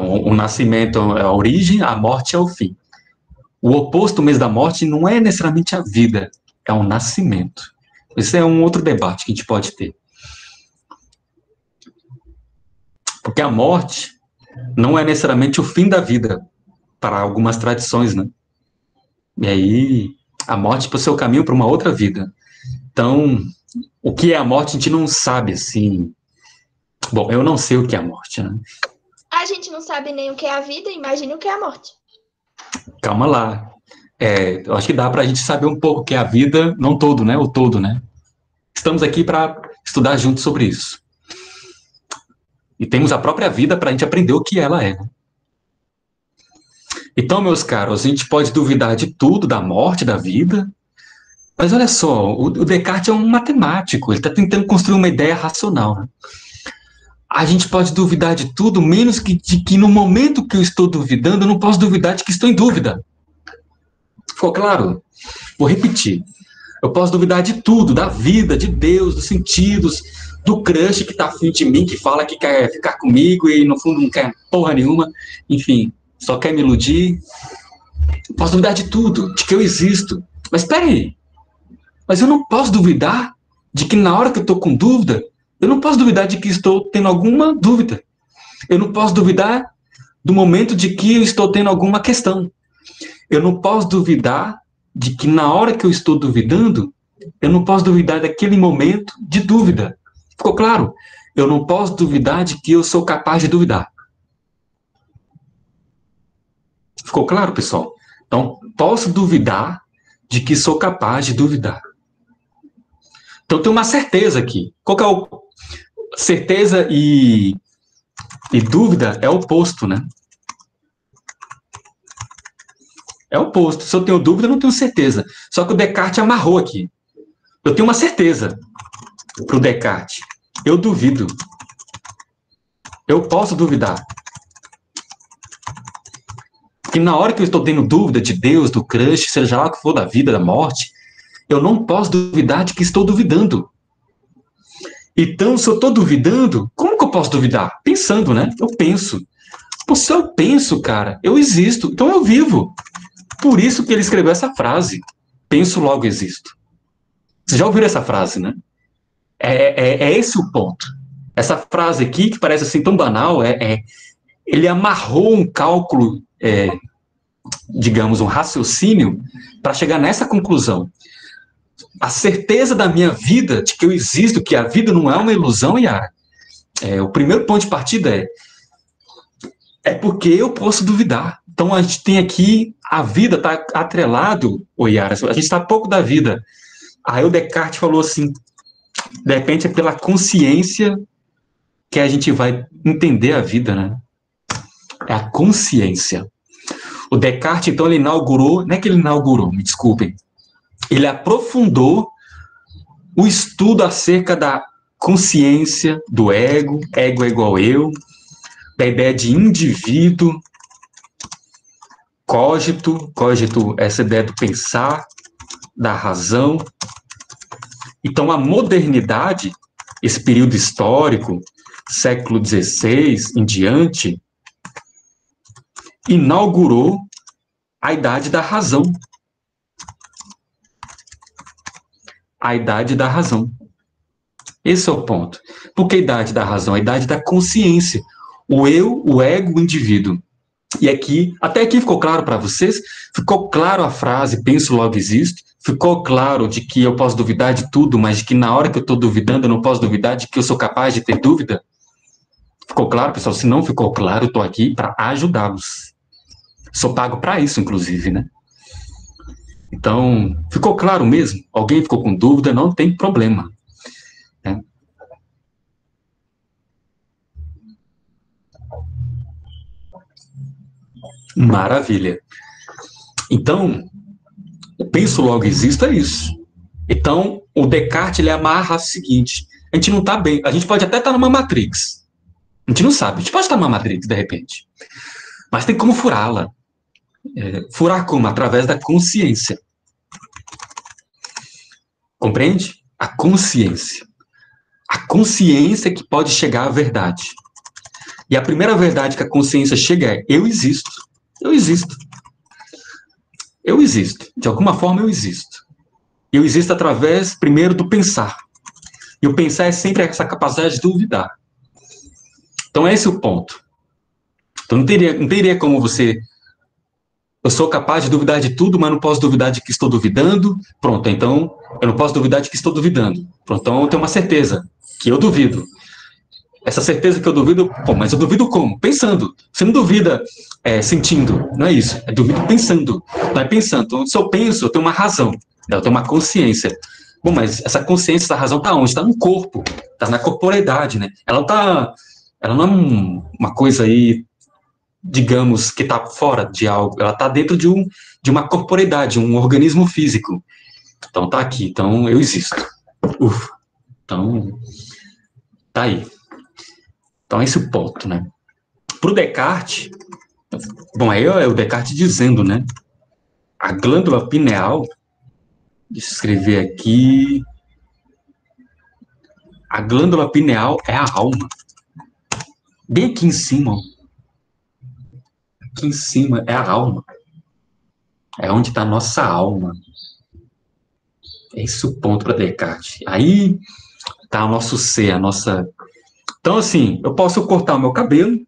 o nascimento é a origem, a morte é o fim. O oposto mesmo da morte não é necessariamente a vida, é o nascimento. Esse é um outro debate que a gente pode ter. Porque a morte não é necessariamente o fim da vida, para algumas tradições, né? E aí, a morte pode ser o caminho para uma outra vida. Então, o que é a morte, a gente não sabe, assim. Bom, eu não sei o que é a morte, né? A gente não sabe nem o que é a vida, imagine o que é a morte. Calma lá. Eu acho que dá para a gente saber um pouco o que é a vida, não todo, né? O todo, né? Estamos aqui para estudar juntos sobre isso. E temos a própria vida para a gente aprender o que ela é. Né? Então, meus caros, a gente pode duvidar de tudo, da morte, da vida. Mas olha só, o Descartes é um matemático, ele está tentando construir uma ideia racional. Né? A gente pode duvidar de tudo, menos que de que no momento que eu estou duvidando, eu não posso duvidar de que estou em dúvida. Ficou claro? Vou repetir. Eu posso duvidar de tudo, da vida, de Deus, dos sentidos, do crush que tá afim de mim, que fala que quer ficar comigo e no fundo não quer porra nenhuma. Enfim, só quer me iludir. Eu posso duvidar de tudo, de que eu existo. Mas espera aí. Mas eu não posso duvidar de que na hora que eu estou com dúvida, eu não posso duvidar de que estou tendo alguma dúvida. Eu não posso duvidar do momento de que eu estou tendo alguma questão. Eu não posso duvidar de que na hora que eu estou duvidando, eu não posso duvidar daquele momento de dúvida. Ficou claro? Eu não posso duvidar de que eu sou capaz de duvidar. Ficou claro, pessoal? Então, posso duvidar de que sou capaz de duvidar. Então, tem uma certeza aqui. Qual que é o... Certeza e dúvida é o oposto, né? É o oposto. Se eu tenho dúvida, eu não tenho certeza. Só que o Descartes amarrou aqui. Eu tenho uma certeza para o Descartes. Eu duvido. Eu posso duvidar. Porque na hora que eu estou tendo dúvida de Deus, do crush, seja lá o que for, da vida, da morte, eu não posso duvidar de que estou duvidando. Então, se eu estou duvidando, como que eu posso duvidar? Pensando, né? Eu penso. Pô, se eu penso, cara, eu existo. Então eu vivo. Por isso que ele escreveu essa frase. Penso, logo existo. Vocês já ouviram essa frase, né? É esse o ponto. Essa frase aqui, que parece assim tão banal, ele amarrou um cálculo, digamos, um raciocínio, para chegar nessa conclusão. A certeza da minha vida, de que eu existo, que a vida não é uma ilusão, Yara, o primeiro ponto de partida é porque eu posso duvidar. Então a gente tem aqui, a vida está atrelado, Yara, a gente está pouco da vida. Aí o Descartes falou assim, De repente é pela consciência que a gente vai entender a vida, né? É a consciência. O Descartes, então, ele inaugurou, não é que ele inaugurou, me desculpem, ele aprofundou o estudo acerca da consciência, do ego, ego é igual eu, da ideia de indivíduo, cogito, essa ideia do pensar, da razão. Então, a modernidade, esse período histórico, século XVI em diante, inaugurou a idade da razão. A idade da razão. Esse é o ponto. Por que a idade da razão? A idade da consciência. O eu, o ego, o indivíduo. E aqui, até aqui ficou claro para vocês? Ficou claro a frase, penso, logo existo? Ficou claro de que eu posso duvidar de tudo, mas de que na hora que eu estou duvidando, eu não posso duvidar de que eu sou capaz de ter dúvida? Ficou claro, pessoal? Se não ficou claro, eu estou aqui para ajudá-los. Sou pago para isso, inclusive, né? Então, ficou claro mesmo? Alguém ficou com dúvida? Não tem problema. Né? Maravilha. Então, o penso logo existo é isso. Então, o Descartes, ele amarra o seguinte, a gente não está bem, a gente pode até estar numa Matrix, a gente não sabe, a gente pode estar numa Matrix, de repente, mas tem como furá-la. Furar como? Através da consciência. Compreende? A consciência. A consciência que pode chegar à verdade. E a primeira verdade que a consciência chega é: eu existo. Eu existo. Eu existo. De alguma forma eu existo. Eu existo através, primeiro, do pensar. E o pensar é sempre essa capacidade de duvidar. Então, esse é o ponto. Então, não teria como você... Eu sou capaz de duvidar de tudo, mas não posso duvidar de que estou duvidando. Pronto, então, eu não posso duvidar de que estou duvidando. Pronto, então, eu tenho uma certeza, que eu duvido. Essa certeza que eu duvido, pô, mas eu duvido como? Pensando. Você não duvida sentindo, não é isso. É duvido pensando. Não é pensando. Então, se eu penso, eu tenho uma razão. Eu tenho uma consciência. Bom, mas essa consciência, essa razão está onde? Está no corpo. Está na corporeidade, né? Ela não é uma coisa aí, digamos, que está fora de algo. Ela está dentro de uma corporeidade, um organismo físico. Então, está aqui. Então, eu existo. Ufa. Então, tá aí. Então, esse é o ponto, né? Para o Descartes, bom, aí é o Descartes dizendo, né? A glândula pineal, deixa eu escrever aqui, a glândula pineal é a alma. Bem aqui em cima, ó. Aqui em cima é a alma. É onde está a nossa alma. Esse é o ponto para Descartes. Aí está o nosso ser, a nossa... Então, assim, eu posso cortar o meu cabelo,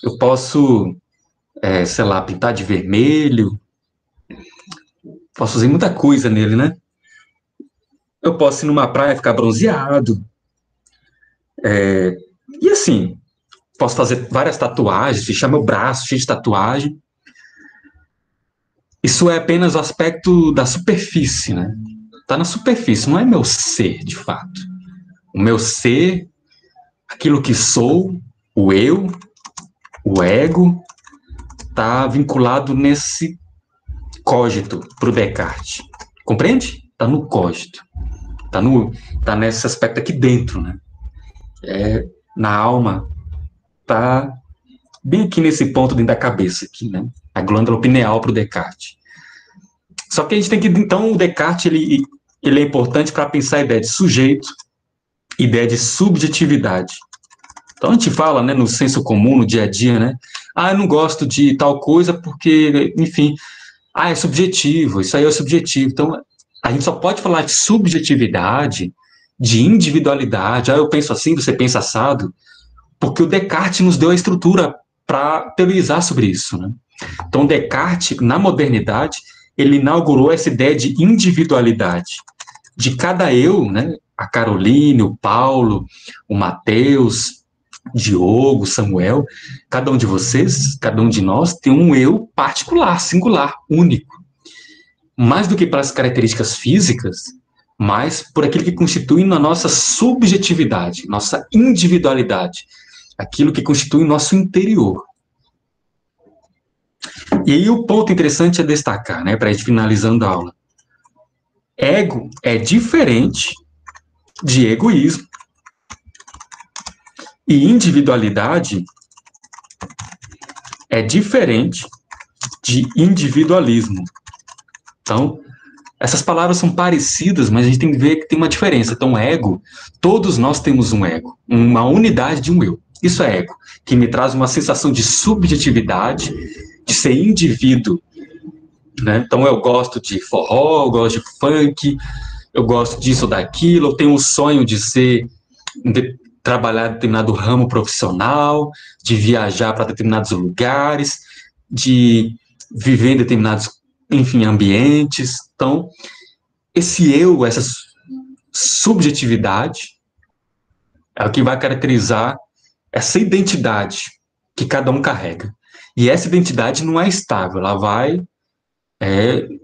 eu posso, sei lá, pintar de vermelho, posso fazer muita coisa nele, né? Eu posso ir numa praia e ficar bronzeado. E assim, posso fazer várias tatuagens, fechar meu braço cheio de tatuagem. Isso é apenas o aspecto da superfície, né? Está na superfície, não é meu ser, de fato. O meu ser, aquilo que sou, o eu, o ego, está vinculado nesse cogito para o Descartes. Compreende? Está no cogito. Tá nesse aspecto aqui dentro, né? Na alma, tá bem aqui nesse ponto dentro da cabeça, aqui, né? A glândula pineal para o Descartes. Só que a gente tem que, então, o Descartes, ele é importante para pensar a ideia de sujeito, ideia de subjetividade. Então, a gente fala, né, no senso comum, no dia a dia, né? Ah, eu não gosto de tal coisa porque, enfim, é subjetivo, isso aí é subjetivo. Então, a gente só pode falar de subjetividade, de individualidade. Eu penso assim, você pensa assado, porque o Descartes nos deu a estrutura para teorizar sobre isso, né? Então, Descartes, na modernidade, ele inaugurou essa ideia de individualidade, de cada eu, né? A Caroline, o Paulo, o Mateus, Diogo, Samuel, cada um de vocês, cada um de nós tem um eu particular, singular, único. Mais do que pelas características físicas, mas por aquilo que constitui a nossa subjetividade, nossa individualidade, aquilo que constitui nosso interior. E aí o ponto interessante é destacar, né, para a gente finalizando a aula. Ego é diferente de egoísmo e individualidade é diferente de individualismo. Então, essas palavras são parecidas, mas a gente tem que ver que tem uma diferença. Então, ego, todos nós temos um ego, uma unidade de um eu. Isso é ego, que me traz uma sensação de subjetividade, de ser indivíduo. Né? Então, eu gosto de forró, eu gosto de funk, eu gosto disso ou daquilo, eu tenho um sonho de trabalhar em determinado ramo profissional, de viajar para determinados lugares, de viver em determinados, enfim, ambientes. Então, esse eu, essa subjetividade, é o que vai caracterizar essa identidade que cada um carrega. E essa identidade não é estável, ela vai,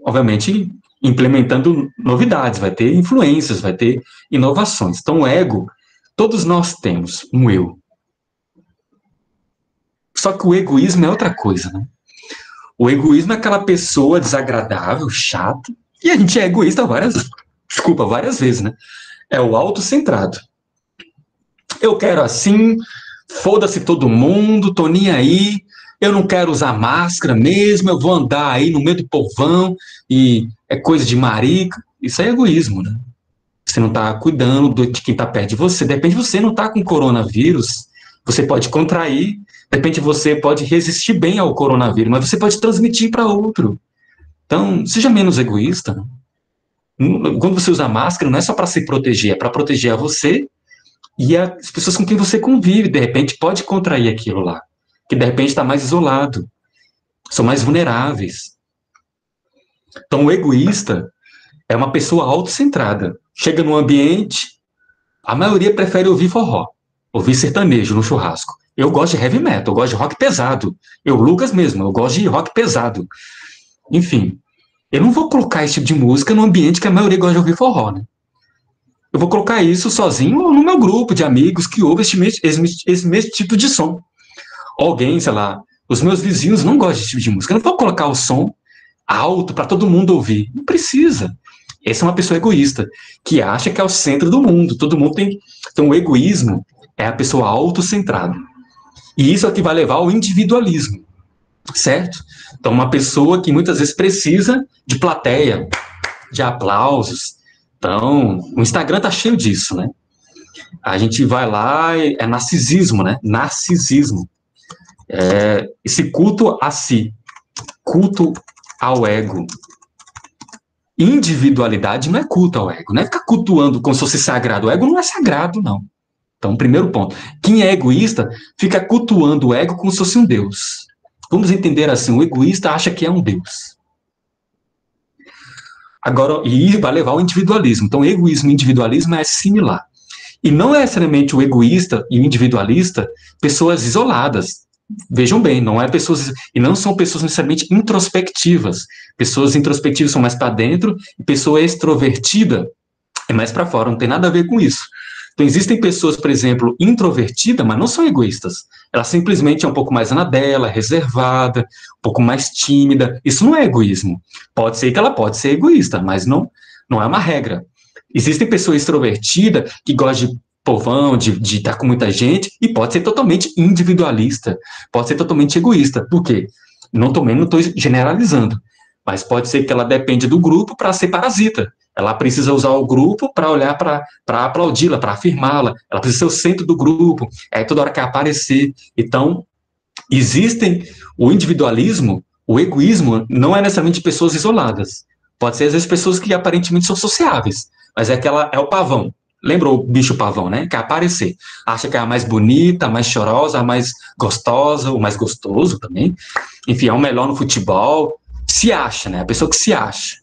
obviamente, implementando novidades, vai ter influências, vai ter inovações. Então, o ego, todos nós temos um eu. Só que o egoísmo é outra coisa, né? O egoísmo é aquela pessoa desagradável, chata, e a gente é egoísta várias vezes, né? É o autocentrado. Eu quero assim, foda-se todo mundo, tô nem aí, eu não quero usar máscara mesmo, eu vou andar aí no meio do povão e é coisa de marica. Isso é egoísmo, né? Você não tá cuidando de quem tá perto de você. De repente você não tá com coronavírus, você pode contrair, de repente você pode resistir bem ao coronavírus, mas você pode transmitir para outro. Então, seja menos egoísta. Né? Quando você usa máscara, não é só para se proteger, é para proteger a você e as pessoas com quem você convive. De repente pode contrair aquilo lá, que de repente está mais isolado, são mais vulneráveis. Então, o egoísta é uma pessoa autocentrada. Chega num ambiente, a maioria prefere ouvir forró, ouvir sertanejo no churrasco. Eu gosto de heavy metal, eu gosto de rock pesado. Lucas mesmo, eu gosto de rock pesado. Enfim, eu não vou colocar esse tipo de música num ambiente que a maioria gosta de ouvir forró, né? Eu vou colocar isso sozinho ou no meu grupo de amigos que ouvem esse mesmo tipo de som. Alguém, sei lá, os meus vizinhos não gostam desse tipo de música. Eu não vou colocar o som alto para todo mundo ouvir. Não precisa. Essa é uma pessoa egoísta, que acha que é o centro do mundo. Todo mundo tem... Então, o egoísmo é a pessoa autocentrada. E isso é o que vai levar ao individualismo, certo? Então, uma pessoa que muitas vezes precisa de plateia, de aplausos. Então, o Instagram tá cheio disso, né? A gente vai lá, é narcisismo, né? Narcisismo. Esse culto a si, culto ao ego. Individualidade não é culto ao ego, não é ficar cultuando como se fosse sagrado. O ego não é sagrado, não. Então, primeiro ponto. Quem é egoísta fica cultuando o ego como se fosse um deus. Vamos entender assim, o egoísta acha que é um deus. Agora, e vai levar ao individualismo. Então, egoísmo e individualismo é similar. E não é necessariamente o egoísta e o individualista pessoas isoladas. Vejam bem, não é pessoas e não são pessoas necessariamente introspectivas. Pessoas introspectivas são mais para dentro e pessoa extrovertida é mais para fora. Não tem nada a ver com isso. Então, existem pessoas, por exemplo, introvertidas, mas não são egoístas. Ela simplesmente é um pouco mais na dela, reservada, um pouco mais tímida. Isso não é egoísmo. Pode ser que ela pode ser egoísta, mas não é uma regra. Existem pessoas extrovertidas que gostam de povão, de estar com muita gente, e pode ser totalmente individualista, pode ser totalmente egoísta. Por quê? Também não estou generalizando, mas pode ser que ela depende do grupo para ser parasita. Ela precisa usar o grupo para olhar para aplaudi-la, para afirmá-la. Ela precisa ser o centro do grupo. Toda hora quer aparecer. Então, existem o individualismo, o egoísmo, não é necessariamente de pessoas isoladas. Pode ser, às vezes, pessoas que aparentemente são sociáveis, mas é o pavão. Lembra o bicho pavão, né? Quer aparecer. Acha que é a mais bonita, a mais chorosa, a mais gostosa, o mais gostoso também. Enfim, é o melhor no futebol. Se acha, né? A pessoa que se acha.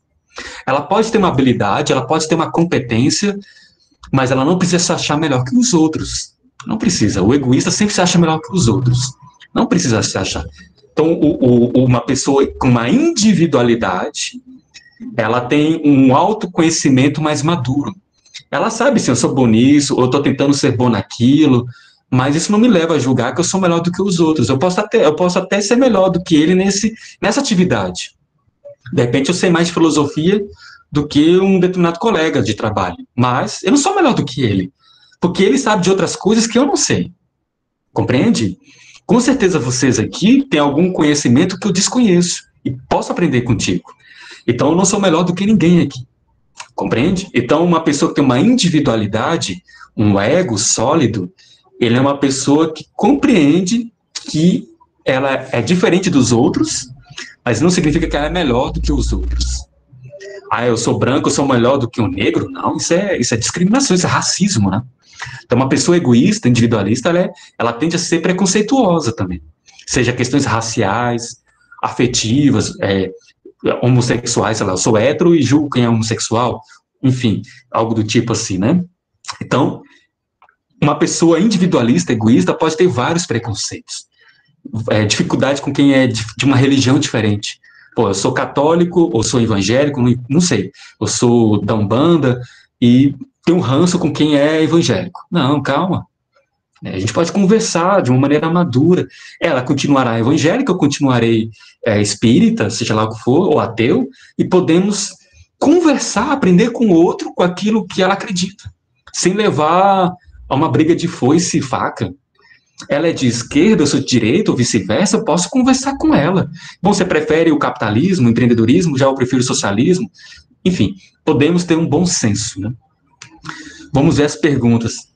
Ela pode ter uma habilidade, ela pode ter uma competência, mas ela não precisa se achar melhor que os outros. Não precisa. O egoísta sempre se acha melhor que os outros. Não precisa se achar. Então, uma pessoa com uma individualidade, ela tem um autoconhecimento mais maduro. Ela sabe se eu sou bom nisso, ou estou tentando ser bom naquilo, mas isso não me leva a julgar que eu sou melhor do que os outros. Eu posso até ser melhor do que ele nessa atividade. De repente eu sei mais de filosofia do que um determinado colega de trabalho, mas eu não sou melhor do que ele, porque ele sabe de outras coisas que eu não sei. Compreende? Com certeza vocês aqui têm algum conhecimento que eu desconheço e posso aprender contigo. Então eu não sou melhor do que ninguém aqui. Compreende? Então uma pessoa que tem uma individualidade, um ego sólido, ele é uma pessoa que compreende que ela é diferente dos outros, mas não significa que ela é melhor do que os outros. Ah, eu sou branco, eu sou melhor do que um negro? Não, isso é discriminação, isso é racismo, né? Então, uma pessoa egoísta, individualista, ela tende a ser preconceituosa também. Seja questões raciais, afetivas, homossexuais, sei lá, eu sou hétero e julgo quem é homossexual, enfim, algo do tipo assim, né? Então, uma pessoa individualista, egoísta, pode ter vários preconceitos. Dificuldade com quem é de uma religião diferente. Pô, eu sou católico, ou sou evangélico, não sei. Eu sou da Umbanda e tenho ranço com quem é evangélico. Não, calma. A gente pode conversar de uma maneira madura. Ela continuará evangélica, eu continuarei espírita, seja lá o que for, ou ateu, e podemos conversar, aprender com o outro com aquilo que ela acredita, sem levar a uma briga de foice e faca. Ela é de esquerda, eu sou de direita, ou vice-versa, eu posso conversar com ela. Bom, você prefere o capitalismo, o empreendedorismo, já eu prefiro o socialismo? Enfim, podemos ter um bom senso, né? Vamos ver as perguntas.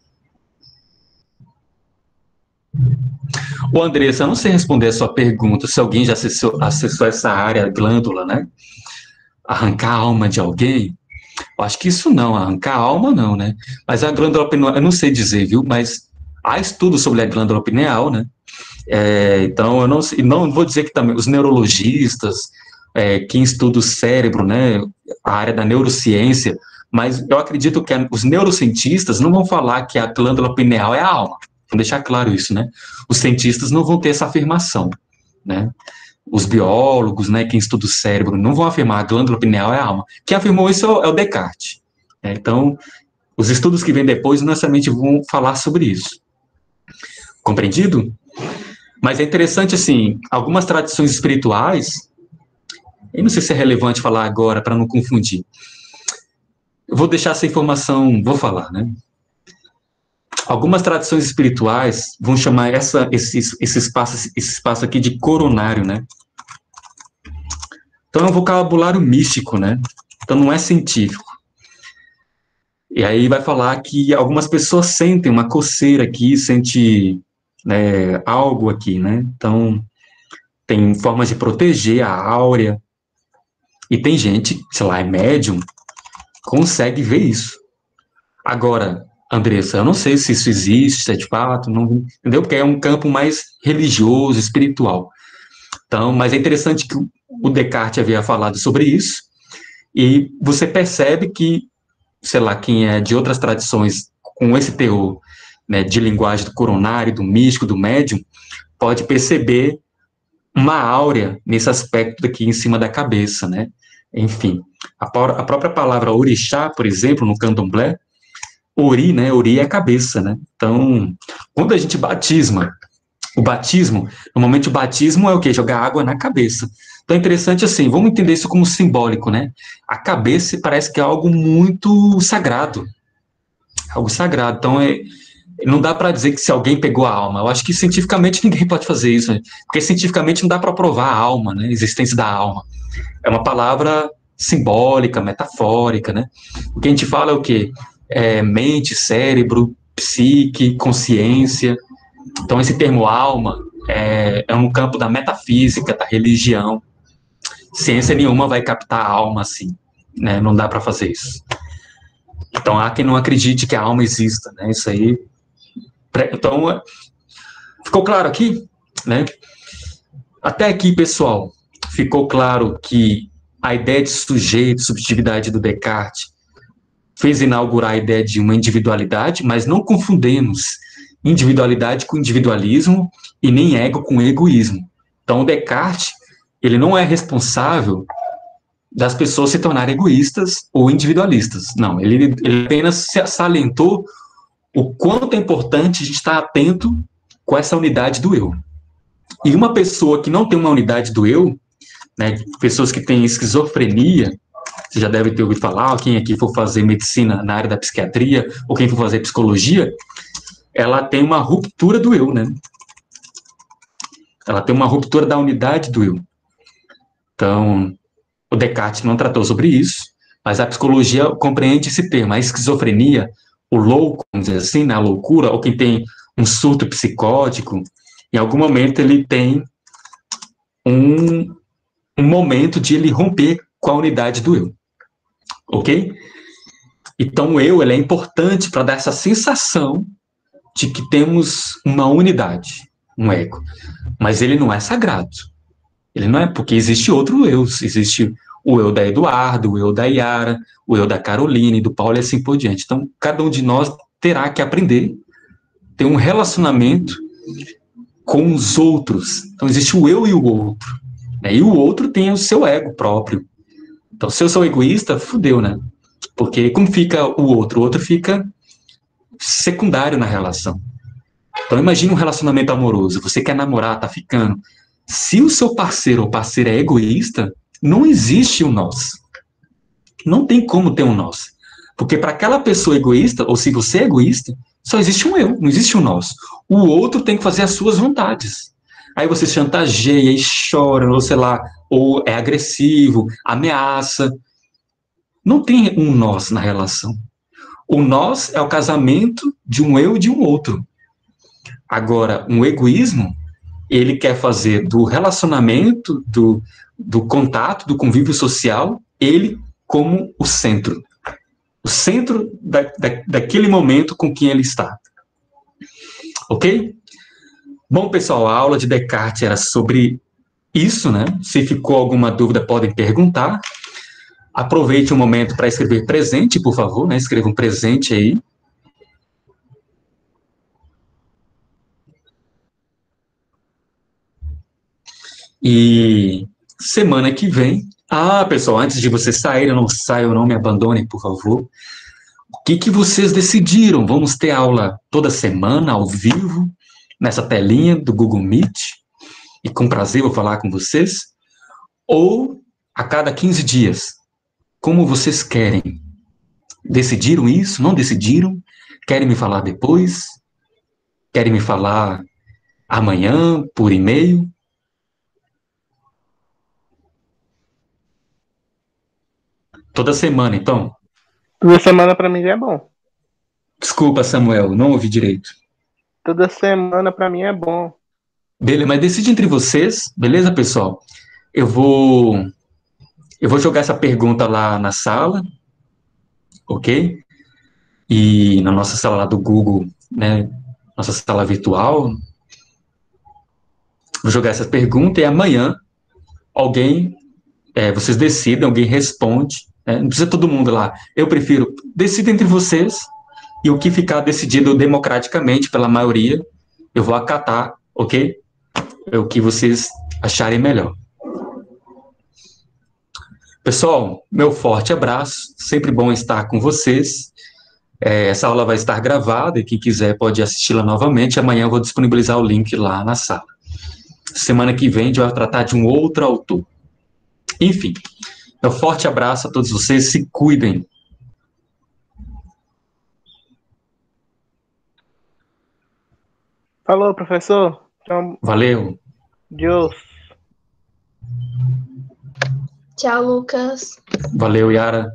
Ô, Andressa, eu não sei responder a sua pergunta, se alguém já acessou essa área, glândula, né? Arrancar a alma de alguém? Eu acho que isso não, arrancar a alma não, né? Mas a glândula pineal, eu não sei dizer, viu? Mas há estudos sobre a glândula pineal, né? Então, eu não vou dizer que também os neurologistas, quem estuda o cérebro, né? A área da neurociência, mas eu acredito que os neurocientistas não vão falar que a glândula pineal é a alma. Vou deixar claro isso, né? Os cientistas não vão ter essa afirmação, né? Os biólogos, né, quem estuda o cérebro, não vão afirmar a glândula pineal é a alma. Quem afirmou isso é o Descartes. Então, os estudos que vêm depois não necessariamente vão falar sobre isso. Compreendido? Mas é interessante, assim, algumas tradições espirituais, eu não sei se é relevante falar agora para não confundir. Eu vou deixar essa informação, vou falar, né? Algumas tradições espirituais vão chamar esse espaço aqui de coronário, né? Então é um vocabulário místico, né? Então não é científico. E aí vai falar que algumas pessoas sentem uma coceira aqui, sente algo aqui, né? Então tem formas de proteger a áurea. E tem gente, sei lá, é médium, consegue ver isso. Agora, Andressa, eu não sei se isso existe, se é de fato, não, entendeu? Porque é um campo mais religioso, espiritual. Então, mas é interessante que o Descartes havia falado sobre isso, e você percebe que, sei lá, quem é de outras tradições com esse teor, né, de linguagem do coronário, do místico, do médium, pode perceber uma áurea nesse aspecto aqui em cima da cabeça, né? Enfim, a própria palavra orixá, por exemplo, no candomblé, ori, né? Ori é a cabeça, né? Então, quando a gente batisma, normalmente o batismo é o quê? Jogar água na cabeça. Então é interessante assim, vamos entender isso como simbólico, né? A cabeça parece que é algo muito sagrado. Algo sagrado. Então não dá para dizer que se alguém pegou a alma. Eu acho que cientificamente ninguém pode fazer isso, né? Porque cientificamente não dá para provar a alma, né? A existência da alma. É uma palavra simbólica, metafórica, né? O que a gente fala é o quê? Mente, cérebro, psique, consciência. Então, esse termo alma é um campo da metafísica, da religião. Ciência nenhuma vai captar a alma assim, né? Não dá para fazer isso. Então, há quem não acredite que a alma exista, né? Isso aí. Então, ficou claro aqui, né? Até aqui, pessoal, ficou claro que a ideia de sujeito, subjetividade do Descartes fez inaugurar a ideia de uma individualidade, mas não confundemos individualidade com individualismo e nem ego com egoísmo. Então, o Descartes, ele não é responsável das pessoas se tornarem egoístas ou individualistas. Não, ele apenas salientou o quanto é importante a gente estar atento com essa unidade do eu. E uma pessoa que não tem uma unidade do eu, né, pessoas que têm esquizofrenia, você já deve ter ouvido falar, quem aqui for fazer medicina na área da psiquiatria, ou quem for fazer psicologia, ela tem uma ruptura do eu, né? Ela tem uma ruptura da unidade do eu. Então, o Descartes não tratou sobre isso, mas a psicologia compreende esse termo, a esquizofrenia, o louco, vamos dizer assim, né, a loucura, ou quem tem um surto psicótico, em algum momento ele tem um momento de ele romper com a unidade do eu, ok? Então o eu ele é importante para dar essa sensação de que temos uma unidade, um ego, mas ele não é sagrado. Ele não é, porque existe outro eu, existe o eu da Eduardo, o eu da Yara, o eu da Caroline, do Paulo e assim por diante. Então, cada um de nós terá que aprender a ter um relacionamento com os outros. Então, existe o eu e o outro. Né? E o outro tem o seu ego próprio. Então, se eu sou egoísta, fudeu, né? Porque como fica o outro? O outro fica secundário na relação. Então, imagine um relacionamento amoroso. Você quer namorar, tá ficando. Se o seu parceiro ou parceira é egoísta, não existe o nós. Não tem como ter um nós. Porque para aquela pessoa egoísta, ou se você é egoísta, só existe um eu, não existe um nós. O outro tem que fazer as suas vontades. Aí você chantageia e chora, ou sei lá, ou é agressivo, ameaça. Não tem um nós na relação. O nós é o casamento de um eu e de um outro. Agora, um egoísmo, ele quer fazer do relacionamento, do contato, do convívio social, ele como o centro daquele momento com quem ele está. Ok? Bom, pessoal, a aula de Descartes era sobre isso, né? Se ficou alguma dúvida, podem perguntar. Aproveite o momento para escrever presente, por favor, né? Escreva um presente aí. E semana que vem... Ah, pessoal, antes de vocês saírem, não saiam, não me abandonem, por favor. O que vocês decidiram? Vamos ter aula toda semana, ao vivo, nessa telinha do Google Meet? E com prazer vou falar com vocês? Ou a cada 15 dias? Como vocês querem? Decidiram isso? Não decidiram? Querem me falar depois? Querem me falar amanhã, por e-mail? Toda semana, então? Toda semana pra mim já é bom. Desculpa, Samuel, não ouvi direito. Toda semana pra mim é bom. Beleza, mas decide entre vocês, beleza, pessoal? Eu vou jogar essa pergunta lá na sala, ok? E na nossa sala lá do Google, né? Nossa sala virtual. Vou jogar essa pergunta e amanhã alguém, vocês decidem, alguém responde. Não precisa todo mundo lá. Eu prefiro, decida entre vocês e o que ficar decidido democraticamente pela maioria, eu vou acatar, ok? É o que vocês acharem melhor. Pessoal, meu forte abraço. Sempre bom estar com vocês. Essa aula vai estar gravada e quem quiser pode assisti-la novamente. Amanhã eu vou disponibilizar o link lá na sala. Semana que vem a gente vai tratar de um outro autor. Enfim, meu forte abraço a todos vocês. Se cuidem. Falou, professor. Então, Valeu. Deus. Tchau, Lucas. Valeu, Yara.